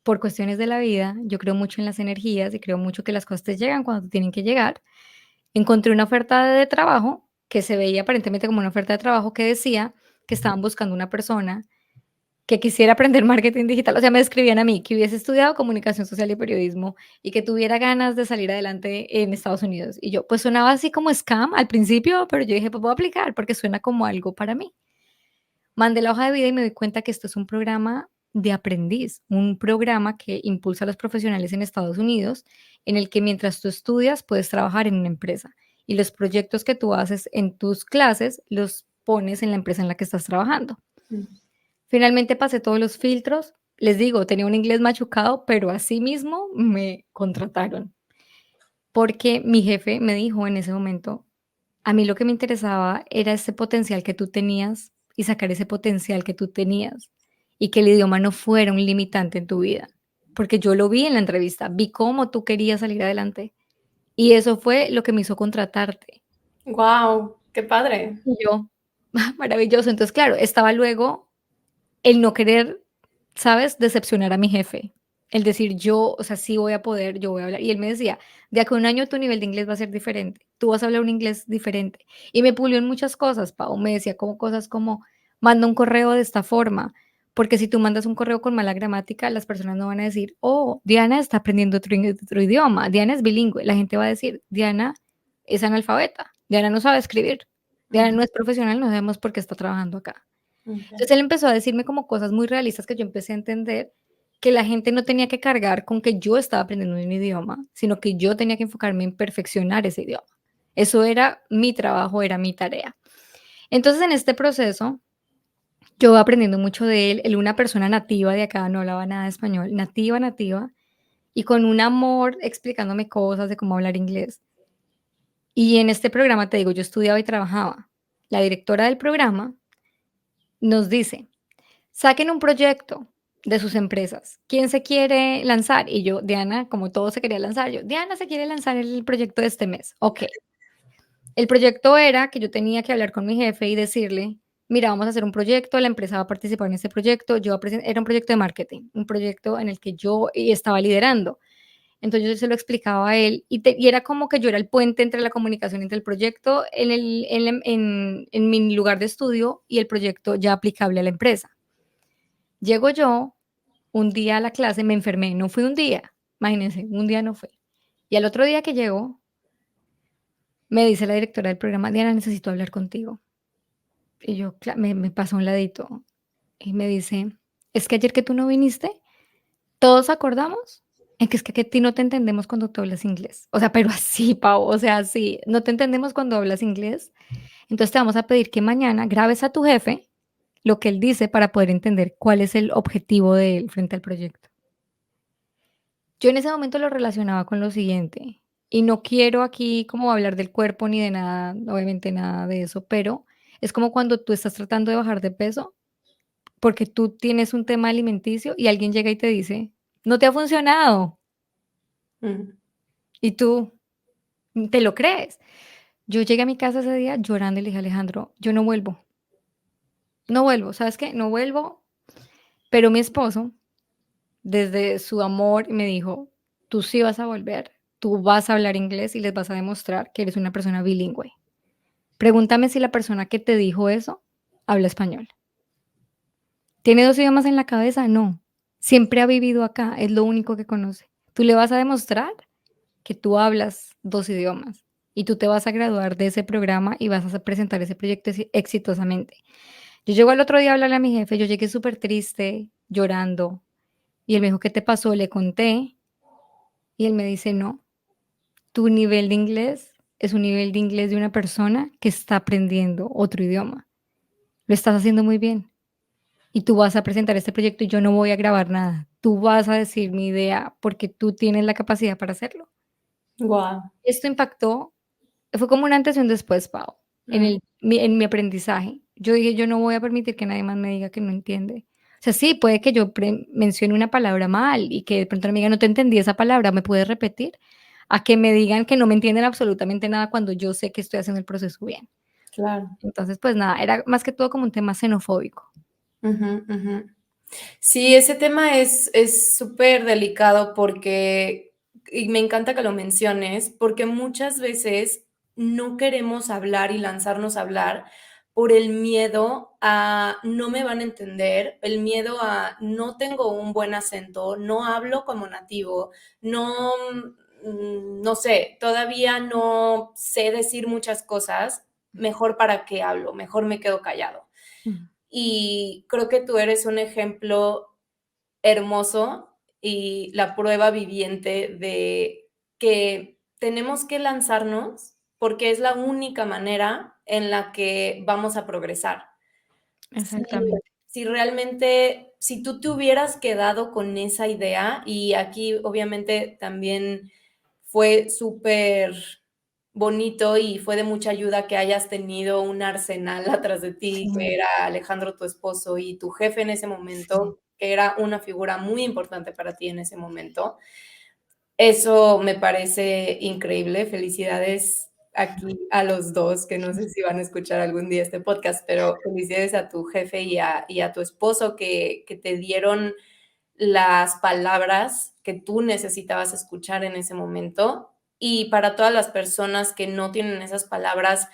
por cuestiones de la vida, yo creo mucho en las energías y creo mucho que las cosas te llegan cuando te tienen que llegar. Encontré una oferta de trabajo que se veía aparentemente como una oferta de trabajo que decía que estaban buscando una persona que quisiera aprender marketing digital, o sea, me describían a mí, que hubiese estudiado comunicación social y periodismo y que tuviera ganas de salir adelante en Estados Unidos. Y yo, pues sonaba así como scam al principio, pero yo dije, pues voy a aplicar porque suena como algo para mí. Mandé la hoja de vida y me doy cuenta que esto es un programa de aprendiz, un programa que impulsa a los profesionales en Estados Unidos, en el que mientras tú estudias puedes trabajar en una empresa y los proyectos que tú haces en tus clases los pones en la empresa en la que estás trabajando. Mm. Finalmente pasé todos los filtros. Les digo, tenía un inglés machucado, pero así mismo me contrataron, porque mi jefe me dijo en ese momento, a mí lo que me interesaba era ese potencial que tú tenías y sacar ese potencial que tú tenías y que el idioma no fuera un limitante en tu vida, porque yo lo vi en la entrevista, vi cómo tú querías salir adelante y eso fue lo que me hizo contratarte. Guau, qué padre. Y yo, maravilloso. Entonces, claro, estaba luego el no querer, ¿sabes?, decepcionar a mi jefe. El decir yo, o sea, sí voy a poder, yo voy a hablar. Y él me decía: "De acá a un año tu nivel de inglés va a ser diferente, tú vas a hablar un inglés diferente". Y me pulió en muchas cosas, Pau. Me decía como cosas como: "Manda un correo de esta forma, porque si tú mandas un correo con mala gramática, las personas no van a decir: 'Oh, Diana está aprendiendo otro idioma, Diana es bilingüe'". La gente va a decir: "Diana es analfabeta, Diana no sabe escribir, Diana Ujú, no es profesional, no sabemos por qué está trabajando acá". okey. Entonces, él empezó a decirme como cosas muy realistas que yo empecé a entender que la gente no tenía que cargar con que yo estaba aprendiendo un idioma, sino que yo tenía que enfocarme en perfeccionar ese idioma. Eso era mi trabajo, era mi tarea. Entonces, en este proceso, yo voy aprendiendo mucho de él. Él, una persona nativa de acá, no hablaba nada de español, nativa, nativa, y con un amor explicándome cosas de cómo hablar inglés. Y en este programa, te digo, yo estudiaba y trabajaba. La directora del programa nos dice: saquen un proyecto de sus empresas. ¿Quién se quiere lanzar? Y yo, Diana, como todo se quería lanzar, yo, Diana se quiere lanzar el proyecto de este mes. Ok. El proyecto era que yo tenía que hablar con mi jefe y decirle, mira, vamos a hacer un proyecto, la empresa va a participar en este proyecto. Era un proyecto de marketing, un proyecto en el que yo estaba liderando. Entonces yo se lo explicaba a él y era como que yo era el puente entre la comunicación entre el proyecto en mi lugar de estudio y el proyecto ya aplicable a la empresa. Llego yo un día a la clase, me enfermé, no fui un día, imagínense, un día no fui. Y al otro día que llego, me dice la directora del programa: "Diana, necesito hablar contigo". Y yo, me pasó a un ladito y me dice: "Es que ayer que tú no viniste, todos acordamos en que es que a ti no te entendemos cuando tú hablas inglés". O sea, pero así, Pau, o sea, así, no te entendemos cuando hablas inglés. Entonces te vamos a pedir que mañana grabes a tu jefe lo que él dice para poder entender cuál es el objetivo de él frente al proyecto. Yo en ese momento lo relacionaba con lo siguiente, y no quiero aquí como hablar del cuerpo ni de nada, obviamente nada de eso, pero es como cuando tú estás tratando de bajar de peso, porque tú tienes un tema alimenticio y alguien llega y te dice: "No te ha funcionado", Mm, y tú te lo crees. Yo llegué a mi casa ese día llorando y le dije: "Alejandro, yo no vuelvo, no vuelvo, ¿sabes qué? No vuelvo", pero mi esposo, desde su amor, me dijo: "Tú sí vas a volver, tú vas a hablar inglés y les vas a demostrar que eres una persona bilingüe. Pregúntame si la persona que te dijo eso habla español. ¿Tiene 2 idiomas en la cabeza? No. Siempre ha vivido acá, es lo único que conoce. Tú le vas a demostrar que tú hablas 2 idiomas y tú te vas a graduar de ese programa y vas a presentar ese proyecto exitosamente". Yo llego al otro día a hablarle a mi jefe, yo llegué súper triste, llorando, y él me dijo: "¿Qué te pasó?". Le conté, y él me dice: "No, tu nivel de inglés es un nivel de inglés de una persona que está aprendiendo otro idioma. Lo estás haciendo muy bien y tú vas a presentar este proyecto y yo no voy a grabar nada. Tú vas a decir mi idea porque tú tienes la capacidad para hacerlo". guau. Esto impactó, fue como un antes y un después, Pau, Mm, en mi aprendizaje. Yo dije: "Yo no voy a permitir que nadie más me diga que no entiende". O sea, sí, puede que yo mencione una palabra mal y que de pronto me digan: "No te entendí esa palabra, ¿me puedes repetir?". A que me digan que no me entienden absolutamente nada cuando yo sé que estoy haciendo el proceso bien. claro. Entonces, pues nada, era más que todo como un tema xenofóbico. Ujú, ujú. Sí, ese tema es súper delicado porque y me encanta que lo menciones, porque muchas veces no queremos hablar y lanzarnos a hablar por el miedo a no me van a entender, el miedo a no tengo un buen acento, no hablo como nativo, no, no sé, todavía no sé decir muchas cosas, mejor para qué hablo, mejor me quedo callado. Mm. Y creo que tú eres un ejemplo hermoso y la prueba viviente de que tenemos que lanzarnos porque es la única manera en la que vamos a progresar. Si, Exactamente. si realmente, si tú te hubieras quedado con esa idea, y aquí obviamente también fue súper bonito y fue de mucha ayuda que hayas tenido un arsenal atrás de ti, que Sí, era Alejandro, tu esposo, y tu jefe en ese sí. momento, que era una figura muy importante para ti en ese momento. Eso me parece increíble. Felicidades aquí a los 2, que no sé si van a escuchar algún día este podcast, pero felicidades a tu jefe y a tu esposo que te dieron las palabras que tú necesitabas escuchar en ese momento. Y para todas las personas que no tienen esas palabras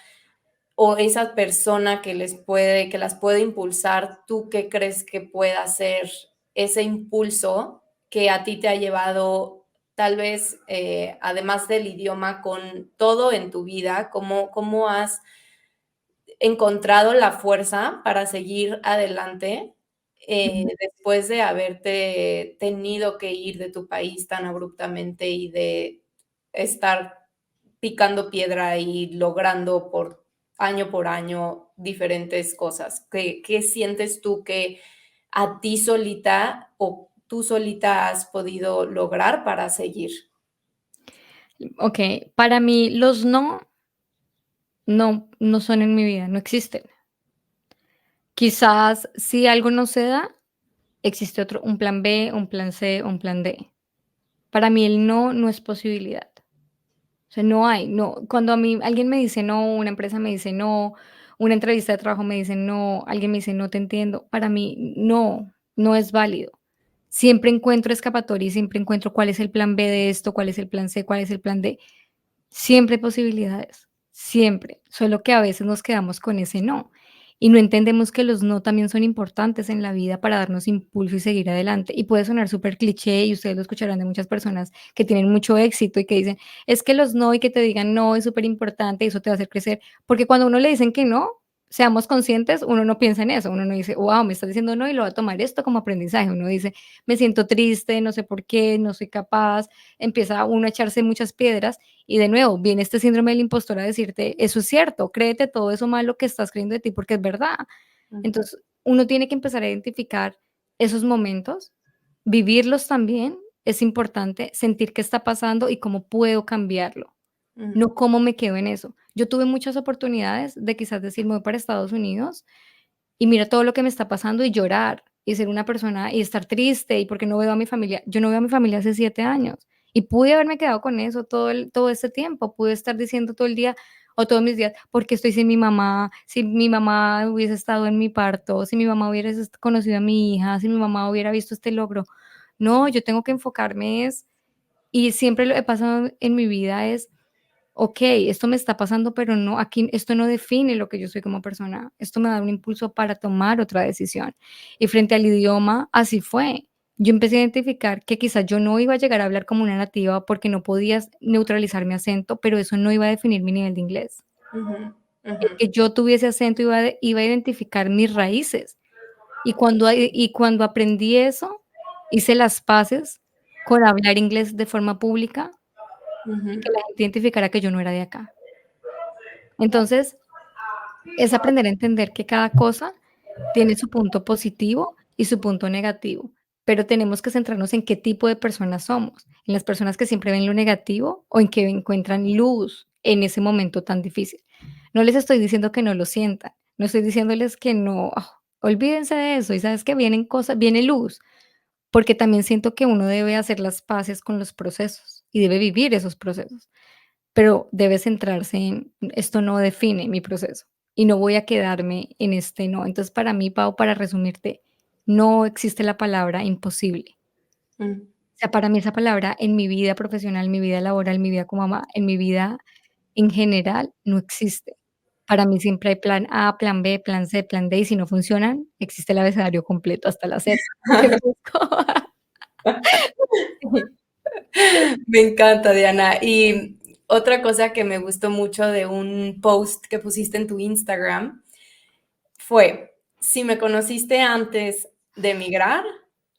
o esa persona que las puede impulsar, ¿tú qué crees que pueda ser ese impulso que a ti te ha llevado, tal vez, además del idioma, con todo en tu vida? ¿Cómo has encontrado la fuerza para seguir adelante Ujú. después de haberte tenido que ir de tu país tan abruptamente y de estar picando piedra y logrando por año diferentes cosas? ¿Qué sientes tú que a ti solita o tú solita has podido lograr para seguir? Okey, para mí los no son en mi vida, no existen. Quizás si algo no se da, existe otro, un plan B, un plan C, un plan D. Para mí el no es posibilidad. O sea, no hay, no. Cuando a mí alguien me dice no, una empresa me dice no, una entrevista de trabajo me dice no, alguien me dice no te entiendo, para mí no es válido. Siempre encuentro escapatoria y siempre encuentro cuál es el plan B de esto, cuál es el plan C, cuál es el plan D. Siempre hay posibilidades, siempre, solo que a veces nos quedamos con ese no, y no entendemos que los no también son importantes en la vida para darnos impulso y seguir adelante. Y puede sonar súper cliché y ustedes lo escucharán de muchas personas que tienen mucho éxito y que dicen: "Es que los no y que te digan no es súper importante y eso te va a hacer crecer", porque cuando a uno le dicen que no, seamos conscientes, uno no piensa en eso, uno no dice: "Guau, me estás diciendo no y lo voy a tomar esto como aprendizaje", uno dice: "Me siento triste, no sé por qué, no soy capaz", empieza uno a echarse muchas piedras y de nuevo, viene este síndrome del impostor a decirte, eso es cierto, créete todo eso malo que estás creyendo de ti porque es verdad. Ujú, Entonces, uno tiene que empezar a identificar esos momentos, vivirlos también, es importante, sentir qué está pasando y cómo puedo cambiarlo, ujú, no cómo me quedo en eso. Yo tuve muchas oportunidades de quizás decir, me voy para Estados Unidos y mira todo lo que me está pasando y llorar y ser una persona y estar triste y porque no veo a mi familia. Yo no veo a mi familia hace 7 años y pude haberme quedado con eso todo este tiempo. Pude estar diciendo todo el día o todos mis días, ¿por qué estoy sin mi mamá? Si mi mamá hubiese estado en mi parto, si mi mamá hubiera conocido a mi hija, si mi mamá hubiera visto este logro. No, yo tengo que enfocarme es y siempre lo he pasado en mi vida es okey, esto me está pasando, pero no, aquí esto no define lo que yo soy como persona. Esto me da un impulso para tomar otra decisión. Y frente al idioma, así fue. Yo empecé a identificar que quizás yo no iba a llegar a hablar como una nativa porque no podía neutralizar mi acento, pero eso no iba a definir mi nivel de inglés. ujú, El ujú, que yo tuviese acento iba a identificar mis raíces. Y cuando aprendí eso, hice las paces con hablar inglés de forma pública y ujú, que la gente identificara que yo no era de acá. Entonces, es aprender a entender que cada cosa tiene su punto positivo y su punto negativo, pero tenemos que centrarnos en qué tipo de personas somos, en las personas que siempre ven lo negativo o en que encuentran luz en ese momento tan difícil. No les estoy diciendo que no lo sientan, no estoy diciéndoles que no, olvídense de eso y sabes que vienen cosas, viene luz, porque también siento que uno debe hacer las paces con los procesos y debe vivir esos procesos. Pero debe centrarse en esto no define mi proceso y no voy a quedarme en este no. Entonces, para mí, Pau, para resumirte, no existe la palabra imposible. mm, O sea, para mí esa palabra en mi vida profesional, en mi vida laboral, en mi vida como mamá, en mi vida en general, no existe, Para mí siempre hay plan A, plan B, plan C, plan D, y si no funcionan, existe el abecedario completo hasta la Z. Yo busco. Me encanta, Diana. Y otra cosa que me gustó mucho de un post que pusiste en tu Instagram fue, si me conociste antes de emigrar,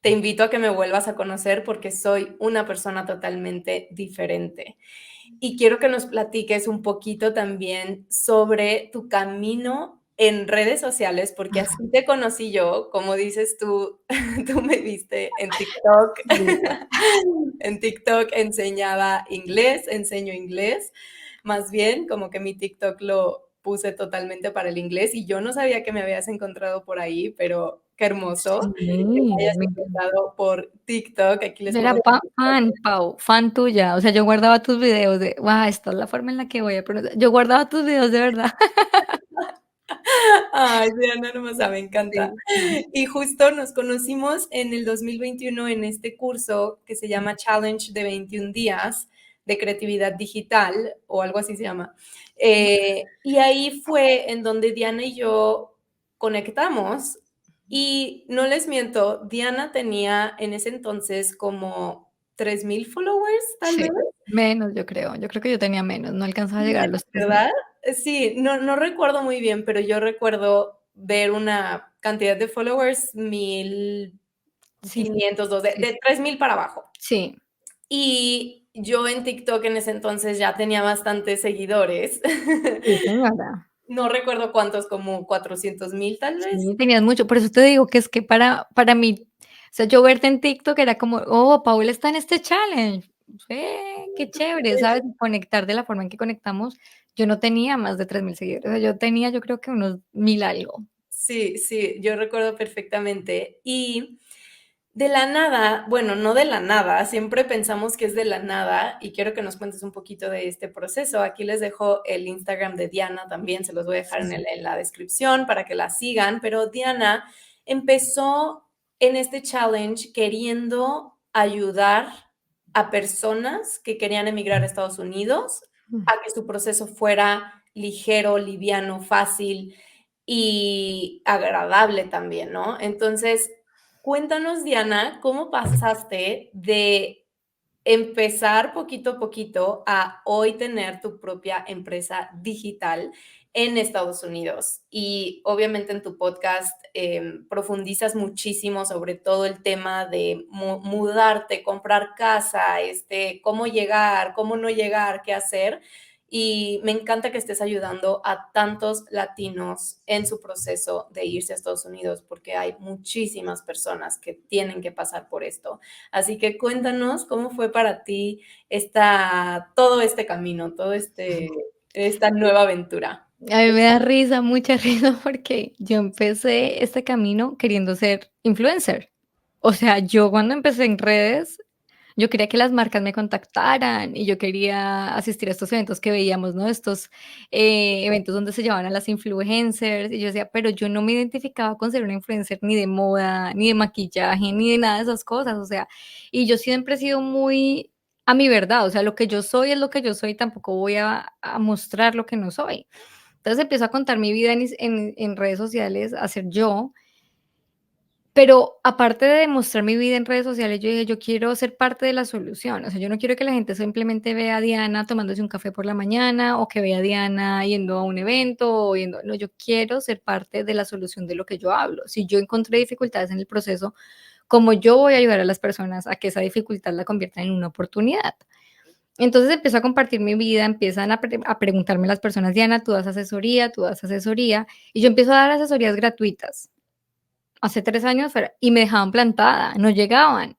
te invito a que me vuelvas a conocer porque soy una persona totalmente diferente. Y quiero que nos platiques un poquito también sobre tu camino en redes sociales, porque así te conocí yo, como dices tú, tú me viste en TikTok. Sí. En TikTok enseñaba inglés, enseño inglés, más bien como que mi TikTok lo puse totalmente para el inglés y yo no sabía que me habías encontrado por ahí, pero qué hermoso Sí, que me hayas me encanta. encontrado por TikTok. Aquí les Yo era pongo fan, Pau, fan tuya. O sea, yo guardaba tus videos de, guau, esta es la forma en la que voy a pronunciar. Yo guardaba tus videos de verdad. ay, Diana hermosa, me encanta. Sí, sí. Y justo nos conocimos en el 2021 en este curso que se llama Challenge de 21 días de creatividad digital o algo así se llama. Y ahí fue en donde Diana y yo conectamos y no les miento, Diana tenía en ese entonces como 3,000 followers, tal vez. Sí, menos, yo creo. Yo creo que yo tenía menos, no alcanzaba a llegar a los 3000. ¿Verdad? Sí, no recuerdo muy bien, pero yo recuerdo ver una cantidad de followers, mil Sí, quinientos dos sí, de 3,000 para abajo. sí, Y yo en TikTok en ese entonces ya tenía bastantes seguidores. sí, señora. No recuerdo cuántos, como 400,000 tal vez. Sí, tenías mucho. Por eso te digo que es que para mí, o sea, yo verte en TikTok era como, oh, Paula está en este challenge. Qué chévere, ¿sabes? Conectar de la forma en que conectamos. Yo no tenía más de 3000 seguidores. O sea, yo tenía, yo creo que unos 1000 algo. Sí, sí, yo recuerdo perfectamente. Y de la nada, bueno, no de la nada, siempre pensamos que es de la nada y quiero que nos cuentes un poquito de este proceso. Aquí les dejo el Instagram de Diana también, se los voy a dejar Sí. en la descripción para que la sigan, pero Diana empezó en este challenge queriendo ayudar a personas que querían emigrar a Estados Unidos a que su proceso fuera ligero, liviano, fácil y agradable también, ¿no? Entonces, cuéntanos, Diana, ¿cómo pasaste de empezar poquito a poquito a hoy tener tu propia empresa digital en Estados Unidos? Y obviamente en tu podcast profundizas muchísimo sobre todo el tema de mudarte, comprar casa, cómo llegar, cómo no llegar, qué hacer. Y me encanta que estés ayudando a tantos latinos en su proceso de irse a Estados Unidos, porque hay muchísimas personas que tienen que pasar por esto. Así que cuéntanos cómo fue para ti todo este camino, esta nueva aventura. A mí me da risa, mucha risa, porque yo empecé este camino queriendo ser influencer. O sea, yo cuando empecé en redes, yo quería que las marcas me contactaran y yo quería asistir a estos eventos que veíamos, ¿no? Estos eventos donde se llevaban a las influencers y yo decía, pero yo no me identificaba con ser una influencer ni de moda, ni de maquillaje, ni de nada de esas cosas, o sea, y yo siempre he sido muy a mi verdad, o sea, lo que yo soy es lo que yo soy, tampoco voy a mostrar lo que no soy. Entonces empiezo a contar mi vida en redes sociales, a ser yo, pero aparte de mostrar mi vida en redes sociales, yo dije: "Yo quiero ser parte de la solución". O sea, yo no quiero que la gente simplemente vea a Diana tomándose un café por la mañana, o que vea a Diana yendo a un evento, o yendo no, yo quiero ser parte de la solución de lo que yo hablo. Si yo encontré dificultades en el proceso, ¿cómo yo voy a ayudar a las personas a que esa dificultad la conviertan en una oportunidad? Entonces empiezo a compartir mi vida, empiezan a preguntarme las personas: "Diana, tú das asesoría", y yo empiezo a dar asesorías gratuitas. Hace 3 años fuera y me dejaban plantada, no llegaban.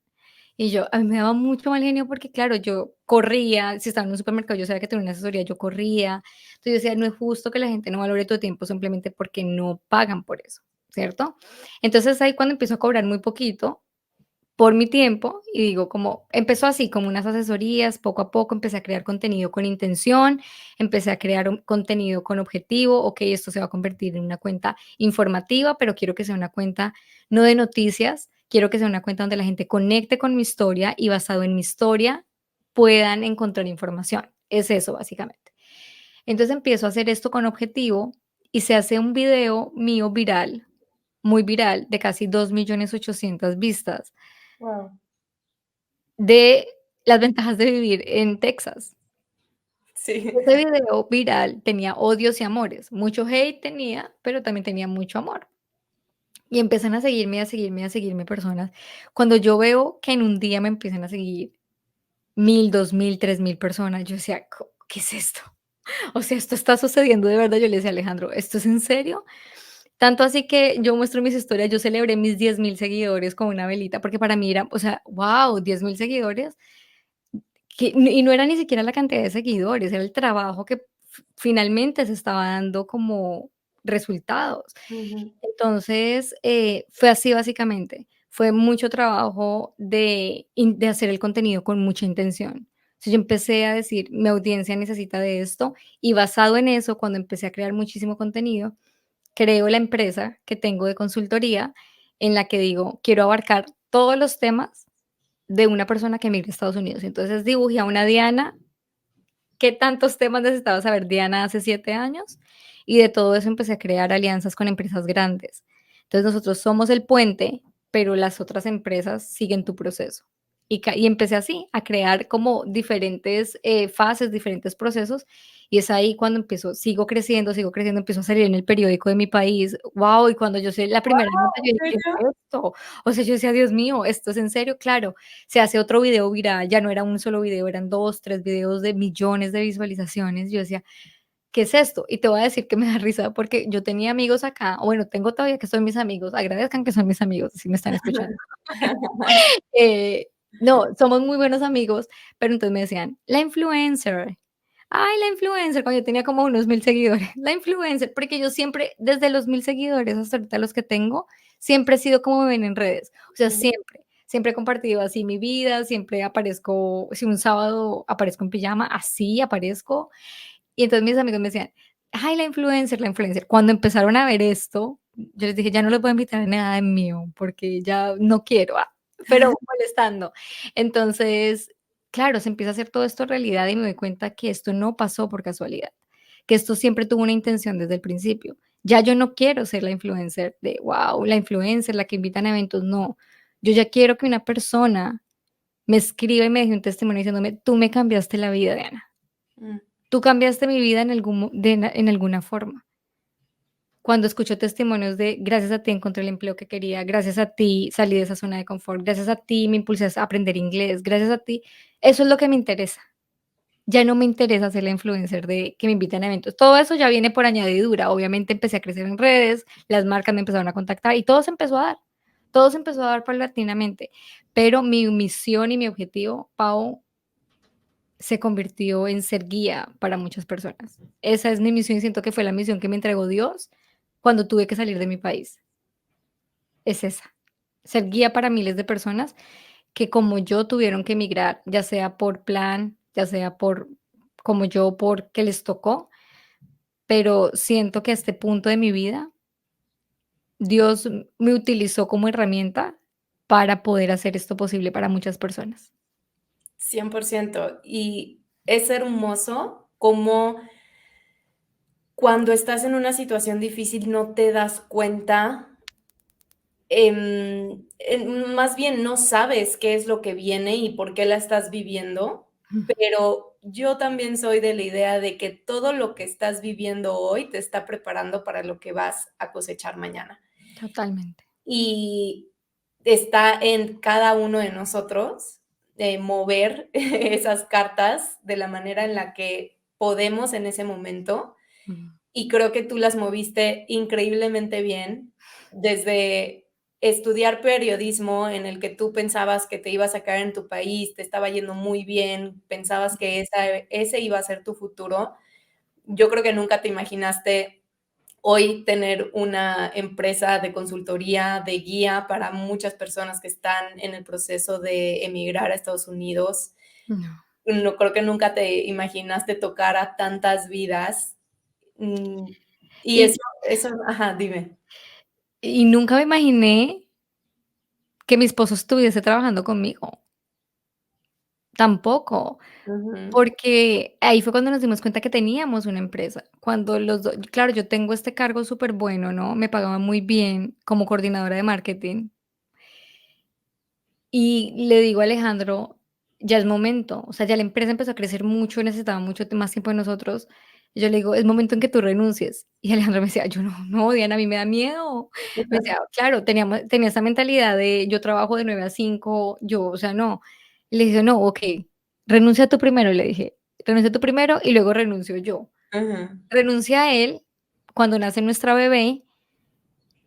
Y yo a mí me daba mucho mal genio porque, claro, yo corría, si estaba en un supermercado, yo sabía que tenía una asesoría, yo corría. Entonces, yo decía: "No es justo que la gente no valore tu tiempo simplemente porque no pagan por eso", ¿cierto? Entonces, ahí cuando empiezo a cobrar muy poquito por mi tiempo, y digo como empezó así, como unas asesorías, poco a poco empecé a crear contenido con intención, empecé a crear un contenido con objetivo, okey, esto se va a convertir en una cuenta informativa, pero quiero que sea una cuenta no de noticias, quiero que sea una cuenta donde la gente conecte con mi historia y basado en mi historia puedan encontrar información. Es eso, básicamente. Entonces empiezo a hacer esto con objetivo y se hace un video mío viral, muy viral, de casi 2.800.000 vistas, Wow. de las ventajas de vivir en Texas. Sí. Ese video viral tenía odios y amores, mucho hate tenía, pero también tenía mucho amor. Y empiezan a seguirme, y a seguirme, y a seguirme personas. Cuando yo veo que en un día me empiezan a seguir 1.000, 2.000, 3.000 personas, yo decía: ¿Qué es esto? O sea, esto está sucediendo de verdad. Yo le decía a Alejandro: ¿esto es en serio? Tanto así que yo muestro mis historias, yo celebré mis 10.000 seguidores con una velita, porque para mí era, o sea, wow, 10.000 seguidores, y no era ni siquiera la cantidad de seguidores, era el trabajo que finalmente se estaba dando como resultados. Ujú. Entonces, fue así básicamente. Fue mucho trabajo de hacer el contenido con mucha intención. Entonces, yo empecé a decir: "Mi audiencia necesita de esto", y basado en eso, cuando empecé a crear muchísimo contenido, creo la empresa que tengo de consultoría, en la que digo: "Quiero abarcar todos los temas de una persona que emigra a Estados Unidos". Entonces, dibujé a una Diana. ¿Qué tantos temas necesitaba saber Diana hace 7 años? Y de todo eso empecé a crear alianzas con empresas grandes. Entonces, nosotros somos el puente, pero las otras empresas siguen tu proceso. Y empecé así, a crear como diferentes, fases, diferentes procesos, y es ahí cuando empiezo, sigo creciendo, empiezo a salir en el periódico de mi país. Guau, y cuando yo soy la primera nota, yo ¿En dije: "¿Qué es serio? esto?". O sea, yo decía: "Dios mío, ¿esto es en serio?". Claro, se hace otro video viral, ya no era un solo video, eran 2 3 videos de millones de visualizaciones. Yo decía: "¿Qué es esto?". Y te voy a decir que me da risa porque yo tenía amigos acá, o bueno, tengo todavía que son mis amigos, agradezcan que son mis amigos, si me están escuchando. Eh, no, somos muy buenos amigos, pero entonces me decían: "La influencer, ay, la influencer", cuando yo tenía como unos 1.000 seguidores, "la influencer", porque yo siempre, desde los 1.000 seguidores hasta ahorita los que tengo, siempre he sido como me ven en redes, o sea, Ujú. siempre, siempre he compartido así mi vida, siempre aparezco, si un sábado aparezco en pijama, así aparezco, y entonces mis amigos me decían: "Ay, la influencer, la influencer". Cuando empezaron a ver esto, yo les dije: "Ya no los voy a invitar a nada mío, porque ya no quiero", pero molestando. Entonces, claro, se empieza a hacer todo esto realidad y me doy cuenta que esto no pasó por casualidad, que esto siempre tuvo una intención desde el principio. Ya yo no quiero ser la influencer de, wow, la influencer, la que invitan a eventos, no. Yo ya quiero que una persona me escriba y me deje un testimonio diciéndome: "Tú me cambiaste la vida, Diana. Mm. Tú cambiaste mi vida en algún en alguna forma". Cuando escucho testimonios de: "Gracias a ti encontré el empleo que quería, gracias a ti salí de esa zona de confort, gracias a ti me impulsé a aprender inglés, gracias a ti", eso es lo que me interesa. Ya no me interesa ser la influencer de que me invitan a eventos. Todo eso ya viene por añadidura. Obviamente empecé a crecer en redes, las marcas me empezaron a contactar y todo se empezó a dar. Todo se empezó a dar paulatinamente. Pero mi misión y mi objetivo, Pau, se convirtió en ser guía para muchas personas. Esa es mi misión y siento que fue la misión que me entregó Dios cuando tuve que salir de mi país. Es esa, ser guía para miles de personas que como yo tuvieron que emigrar, ya sea por plan, ya sea por como yo, porque les tocó, pero siento que a este punto de mi vida, Dios me utilizó como herramienta para poder hacer esto posible para muchas personas. 100%. Y es hermoso cómo cuando estás en una situación difícil no te das cuenta, más bien no sabes qué es lo que viene y por qué la estás viviendo, pero yo también soy de la idea de que todo lo que estás viviendo hoy te está preparando para lo que vas a cosechar mañana. Totalmente. Y está en cada uno de nosotros, mover esas cartas de la manera en la que podemos en ese momento, Mm. y creo que tú las moviste increíblemente bien, desde estudiar periodismo, en el que tú pensabas que te ibas a quedar en tu país, te estaba yendo muy bien, pensabas que ese iba a ser tu futuro. Yo creo que nunca te imaginaste hoy tener una empresa de consultoría, de guía para muchas personas que están en el proceso de emigrar a Estados Unidos. No. No creo que nunca te imaginaste tocar a tantas vidas. Mm, y Y eso ajá, dime. y nunca me imaginé que mi esposo estuviese trabajando conmigo. tampoco, Ujú. porque ahí fue cuando nos dimos cuenta que teníamos una empresa. Cuando los 2 claro, yo tengo este cargo súper bueno, ¿no? Me pagaban muy bien como coordinadora de marketing. Y le digo a Alejandro: "Ya es momento", o sea, ya la empresa empezó a crecer mucho, necesitaba mucho más tiempo de nosotros. Y yo le digo: "Es momento en que tú renuncies". Y Alejandro me decía: "Yo no, no, Diana, a mí me da miedo". Me decía, claro, tenía esa mentalidad de yo trabajo de 9 a 5 yo, o sea, no. Y le dije: "No, okey, renuncia tú primero", le dije, "renuncia tú primero y luego renuncio yo". Ujú. Renuncia él cuando nace nuestra bebé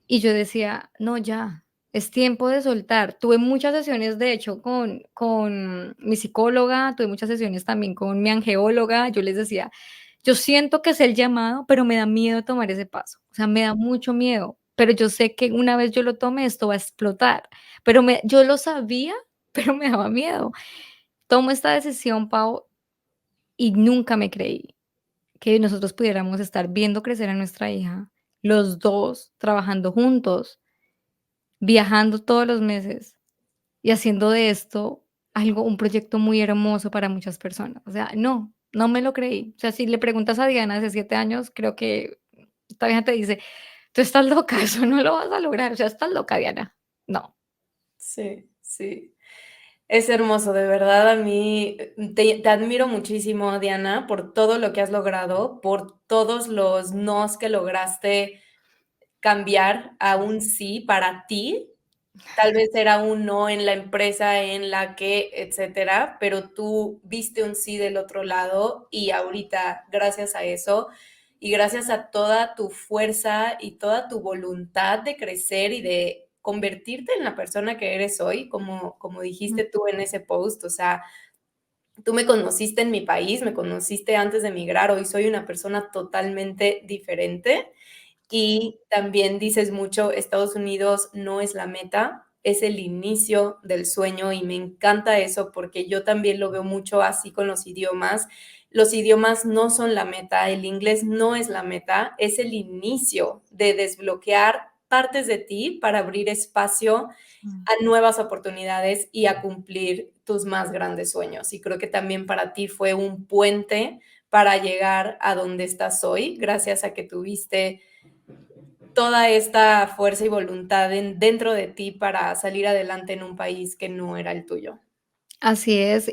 y yo decía: "No, ya, es tiempo de soltar". Tuve muchas sesiones, de hecho, con mi psicóloga, tuve muchas sesiones también con mi angeóloga. Yo les decía: "Yo siento que es el llamado, pero me da miedo tomar ese paso". O sea, me da mucho miedo, pero yo sé que una vez yo lo tome, esto va a explotar. Yo lo sabía, pero me daba miedo. Tomo esta decisión, Pau, y nunca me creí que nosotros pudiéramos estar viendo crecer a nuestra hija, los 2 trabajando juntos, viajando todos los meses y haciendo de esto un proyecto muy hermoso para muchas personas. O sea, no, no me lo creí. O sea, si le preguntas a Diana hace 7 años, creo que esta vieja te dice: "Tú estás loca, eso no lo vas a lograr, o sea, estás loca, Diana". No. Sí, sí. Es hermoso, de verdad, a mí te admiro muchísimo, Diana, por todo lo que has logrado, por todos los nos que lograste cambiar a un sí para ti. Tal vez era un no en la empresa en la que, etcétera, pero tú viste un sí del otro lado y ahorita, gracias a eso y gracias a toda tu fuerza y toda tu voluntad de crecer y de convertirte en la persona que eres hoy, como Mm, dijiste tú en ese post, o sea, tú me conociste en mi país, me conociste antes de emigrar, hoy soy una persona totalmente diferente y también dices mucho, Estados Unidos no es la meta, es el inicio del sueño y me encanta eso porque yo también lo veo mucho así con los idiomas. Los idiomas no son la meta, el inglés no es la meta, es el inicio de desbloquear partes de ti para abrir espacio mm. a nuevas oportunidades y a cumplir tus más grandes sueños. Y creo que también para ti fue un puente para llegar a donde estás hoy, gracias a que tuviste toda esta fuerza y voluntad dentro de ti para salir adelante en un país que no era el tuyo. Así es,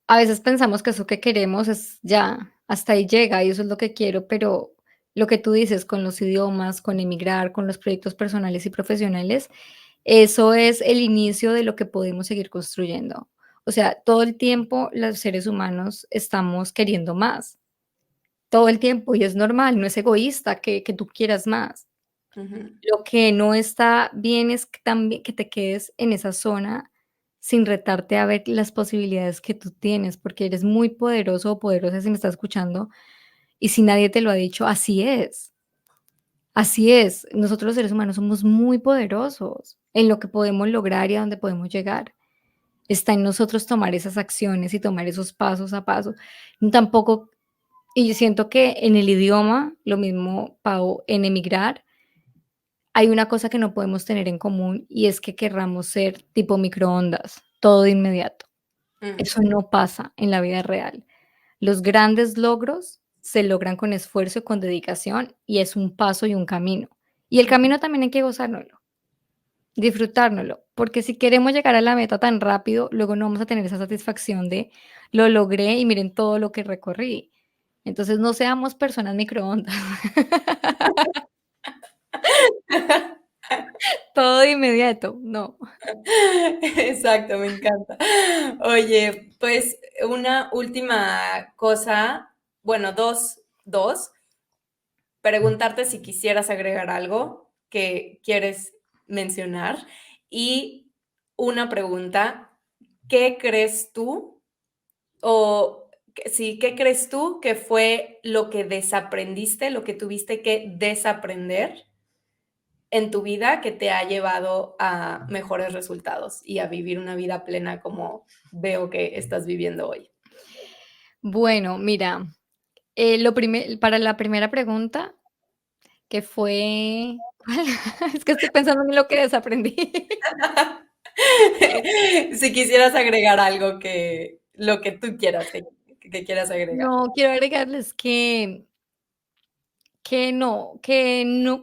a veces pensamos que eso que queremos es ya, hasta ahí llega y eso es lo que quiero, pero lo que tú dices con los idiomas, con emigrar, con los proyectos personales y profesionales, eso es el inicio de lo que podemos seguir construyendo. O sea, todo el tiempo los seres humanos estamos queriendo más, todo el tiempo, y es normal, no es egoísta que tú quieras más. Ujú, Lo que no está bien es que también que te quedes en esa zona sin retarte a ver las posibilidades que tú tienes, porque eres muy poderoso o poderosa si me estás escuchando, y si nadie te lo ha dicho, así es, así es. Nosotros los seres humanos somos muy poderosos en lo que podemos lograr y a dónde podemos llegar. Está en nosotros tomar esas acciones y tomar esos pasos a paso. Tampoco y yo siento que en el idioma, lo mismo, Pau, en emigrar, hay una cosa que no podemos tener en común y es que querramos ser tipo microondas, todo de inmediato. mm, Eso no pasa en la vida real. Los grandes logros se logran con esfuerzo y con dedicación y es un paso y un camino. Y el camino también hay que gozárnoslo, disfrutárnoslo, porque si queremos llegar a la meta tan rápido, luego no vamos a tener esa satisfacción de lo logré y miren todo lo que recorrí. Entonces no seamos personas microondas, todo de inmediato, no. Exacto, me encanta. Oye, pues una última cosa, bueno, dos, preguntarte si quisieras agregar algo que quieres mencionar y una pregunta, ¿qué crees tú o sí, qué crees tú que fue lo que desaprendiste, lo que tuviste que desaprender en tu vida que te ha llevado a mejores resultados y a vivir una vida plena como veo que estás viviendo hoy? Bueno, mira, para la primera pregunta, que fue ¿cuál? Es que estoy pensando en lo que desaprendí. Si quisieras agregar algo que lo que tú quieras que quieras agregar. No, quiero agregarles que no,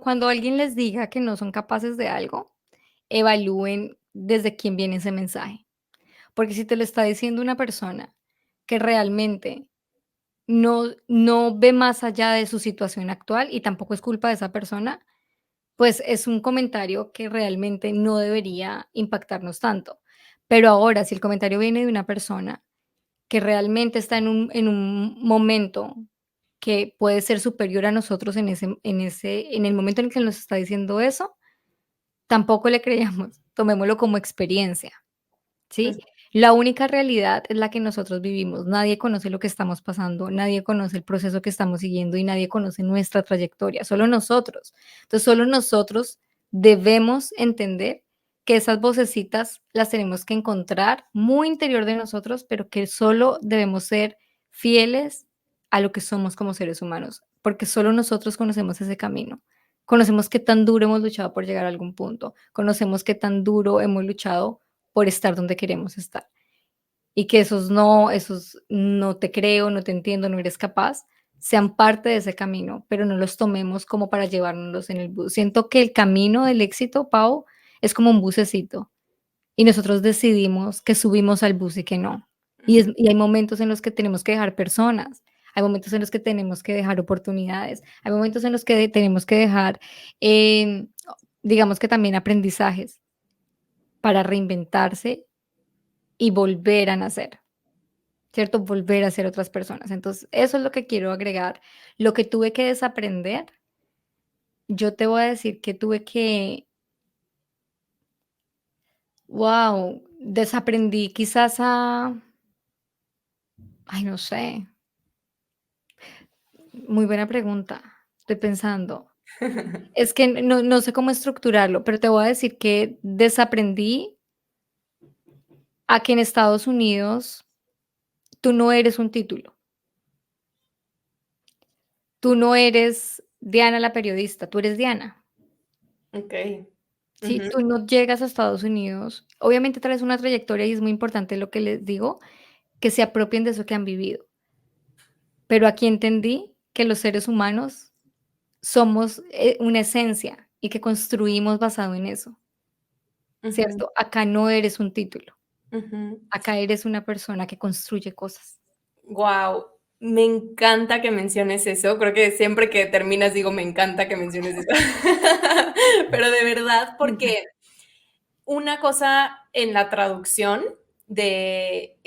cuando alguien les diga que no son capaces de algo, evalúen desde quién viene ese mensaje. Porque si te lo está diciendo una persona que realmente no ve más allá de su situación actual y tampoco es culpa de esa persona, pues es un comentario que realmente no debería impactarnos tanto. Pero ahora, si el comentario viene de una persona que realmente está en un momento que puede ser superior a nosotros en el momento en el que nos está diciendo eso, tampoco le creamos, tomémoslo como experiencia. ¿Sí? La única realidad es la que nosotros vivimos. Nadie conoce lo que estamos pasando, nadie conoce el proceso que estamos siguiendo y nadie conoce nuestra trayectoria, solo nosotros. Entonces, solo nosotros debemos entender que esas vocecitas las tenemos que encontrar muy interior de nosotros, pero que solo debemos ser fieles a lo que somos como seres humanos, porque solo nosotros conocemos ese camino. Conocemos qué tan duro hemos luchado por llegar a algún punto, conocemos qué tan duro hemos luchado por estar donde queremos estar. Y que esos no te creo, no te entiendo, no eres capaz, sean parte de ese camino, pero no los tomemos como para llevárnoslos en el bus. Siento que el camino del éxito, Pau, es como un bucecito y nosotros decidimos que subimos al bus y que no. Ujú. Y hay momentos en los que tenemos que dejar personas, hay momentos en los que tenemos que dejar oportunidades, hay momentos en los que tenemos que dejar, digamos que también aprendizajes para reinventarse y volver a nacer, ¿cierto? Volver a ser otras personas. Entonces, eso es lo que quiero agregar. Lo que tuve que desaprender, yo te voy a decir que tuve que, wow, desaprendí quizás ay, no sé, muy buena pregunta. Estoy pensando. Es que no sé cómo estructurarlo, pero te voy a decir que desaprendí a que en Estados Unidos tú no eres un título, tú no eres Diana la periodista, tú eres Diana. Okey. Sí, Ujú. tú no llegas a Estados Unidos, obviamente traes una trayectoria y es muy importante lo que les digo, que se apropien de eso que han vivido, pero aquí entendí que los seres humanos somos, una esencia y que construimos basado en eso, Ujú, ¿cierto? Acá no eres un título, ujú. acá eres una persona que construye cosas. Guau, me encanta que menciones eso. Creo que siempre que terminas digo: "Me encanta que menciones eso". Pero de verdad, Me encanta. porque una cosa en la traducción de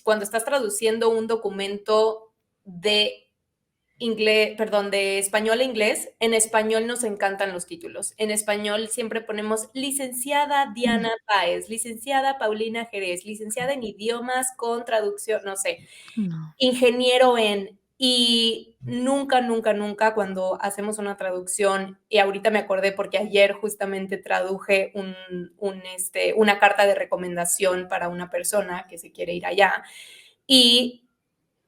cuando estás traduciendo un documento de perdón, de español a inglés, en español nos encantan los títulos. En español siempre ponemos licenciada Mm, Diana Páez, licenciada Paulina Jerez, licenciada en idiomas con traducción, no sé, no. ingeniero en, y nunca, nunca, nunca cuando hacemos una traducción, y ahorita me acordé porque ayer justamente traduje una carta de recomendación para una persona que se quiere ir allá, y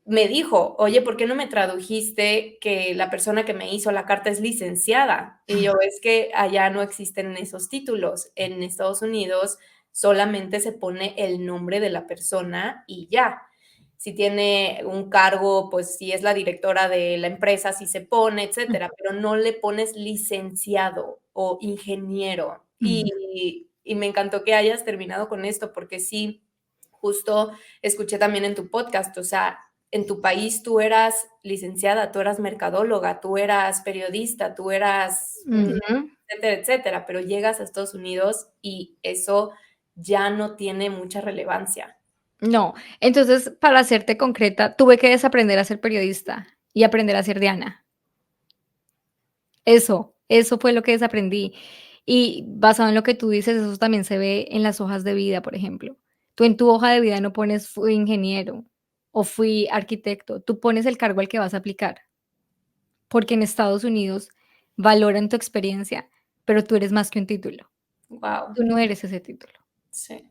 me dijo: "Oye, ¿por qué no me tradujiste que la persona que me hizo la carta es licenciada?". Y yo: "Es que allá no existen esos títulos. En Estados Unidos solamente se pone el nombre de la persona y ya. Si tiene un cargo, pues, si es la directora de la empresa, sí se pone, etcétera, pero no le pones licenciado o ingeniero". Mm. Y me encantó que hayas terminado con esto, porque sí, justo escuché también en tu podcast, o sea, en tu país tú eras licenciada, tú eras mercadóloga, tú eras periodista, tú eras, Ujú. etcétera, etcétera, pero llegas a Estados Unidos y eso ya no tiene mucha relevancia. No, entonces, para hacerte concreta, tuve que desaprender a ser periodista y aprender a ser Diana. Eso fue lo que desaprendí. Y basado en lo que tú dices, eso también se ve en las hojas de vida, por ejemplo. Tú en tu hoja de vida no pones fui ingeniero o fui arquitecto, tú pones el cargo al que vas a aplicar, porque en Estados Unidos valoran tu experiencia, pero tú eres más que un título. Wow, Tú no eres ese título. sí,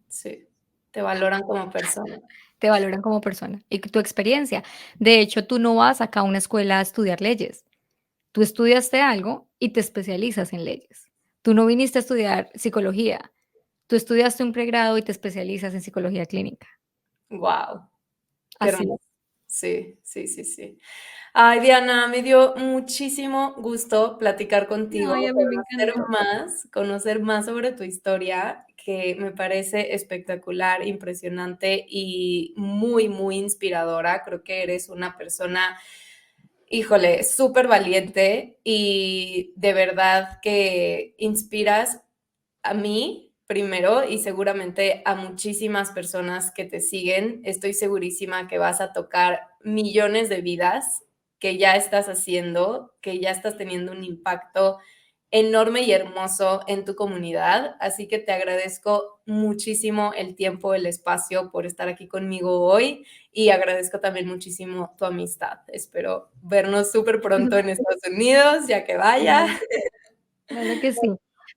sí, te valoran como persona. Te valoran como persona y tu experiencia. De hecho, tú no vas acá a una escuela a estudiar leyes. Tú estudiaste algo y te especializas en leyes. Tú no viniste a estudiar psicología. Tú estudiaste un pregrado y te especializas en psicología clínica. Guau, qué Así hermoso. es. Sí, sí, sí, sí. Ay, Diana, me dio muchísimo gusto platicar contigo, Ay, a mí me encantó. conocer más sobre tu historia, que me parece espectacular, impresionante y muy, muy inspiradora. Creo que eres una persona, híjole, súper valiente y de verdad que inspiras a mí primero y seguramente a muchísimas personas que te siguen. Estoy segurísima que vas a tocar millones de vidas, que ya estás haciendo, que ya estás teniendo un impacto enorme y hermoso en tu comunidad. Así que te agradezco muchísimo el tiempo, el espacio por estar aquí conmigo hoy y agradezco también muchísimo tu amistad. Espero vernos súper pronto en Estados Unidos, ya que vaya. Claro, claro que sí.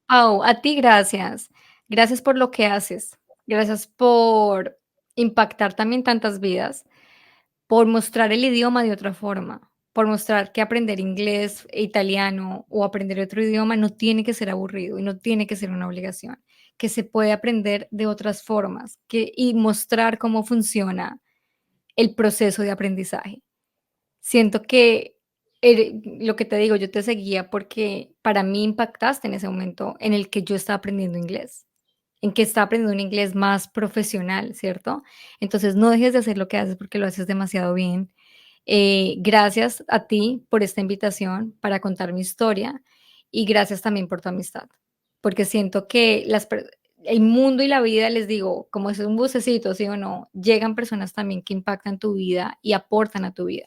Pau, a ti gracias. Gracias por lo que haces. Gracias por impactar también tantas vidas, por mostrar el idioma de otra forma, por mostrar que aprender inglés e italiano o aprender otro idioma no tiene que ser aburrido y no tiene que ser una obligación, que se puede aprender de otras formas, y mostrar cómo funciona el proceso de aprendizaje. Siento que lo que te digo, yo te seguía porque para mí impactaste en ese momento en el que yo estaba aprendiendo inglés, en que estaba aprendiendo un inglés más profesional, ¿cierto? Entonces, no dejes de hacer lo que haces porque lo haces demasiado bien. Gracias a ti por esta invitación para contar mi historia y gracias también por tu amistad, porque siento que el mundo y la vida, les digo, como es un bucecito, sí o no, llegan personas también que impactan tu vida y aportan a tu vida.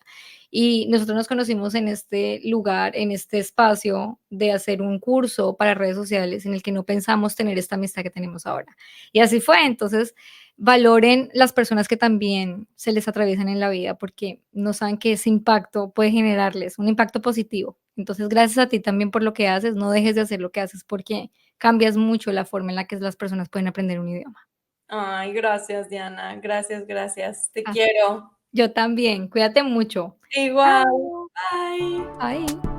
Y nosotros nos conocimos en este lugar, en este espacio de hacer un curso para redes sociales en el que no pensamos tener esta amistad que tenemos ahora. Y así fue. Entonces, valoren las personas que también se les atraviesan en la vida porque no saben que ese impacto puede generarles un impacto positivo. Entonces, gracias a ti también por lo que haces. No dejes de hacer lo que haces porque cambias mucho la forma en la que las personas pueden aprender un idioma. Ay, gracias, Diana. Gracias, gracias. Te Ah, quiero. yo también. Cuídate mucho. Igual. Chao. Bye. Bye.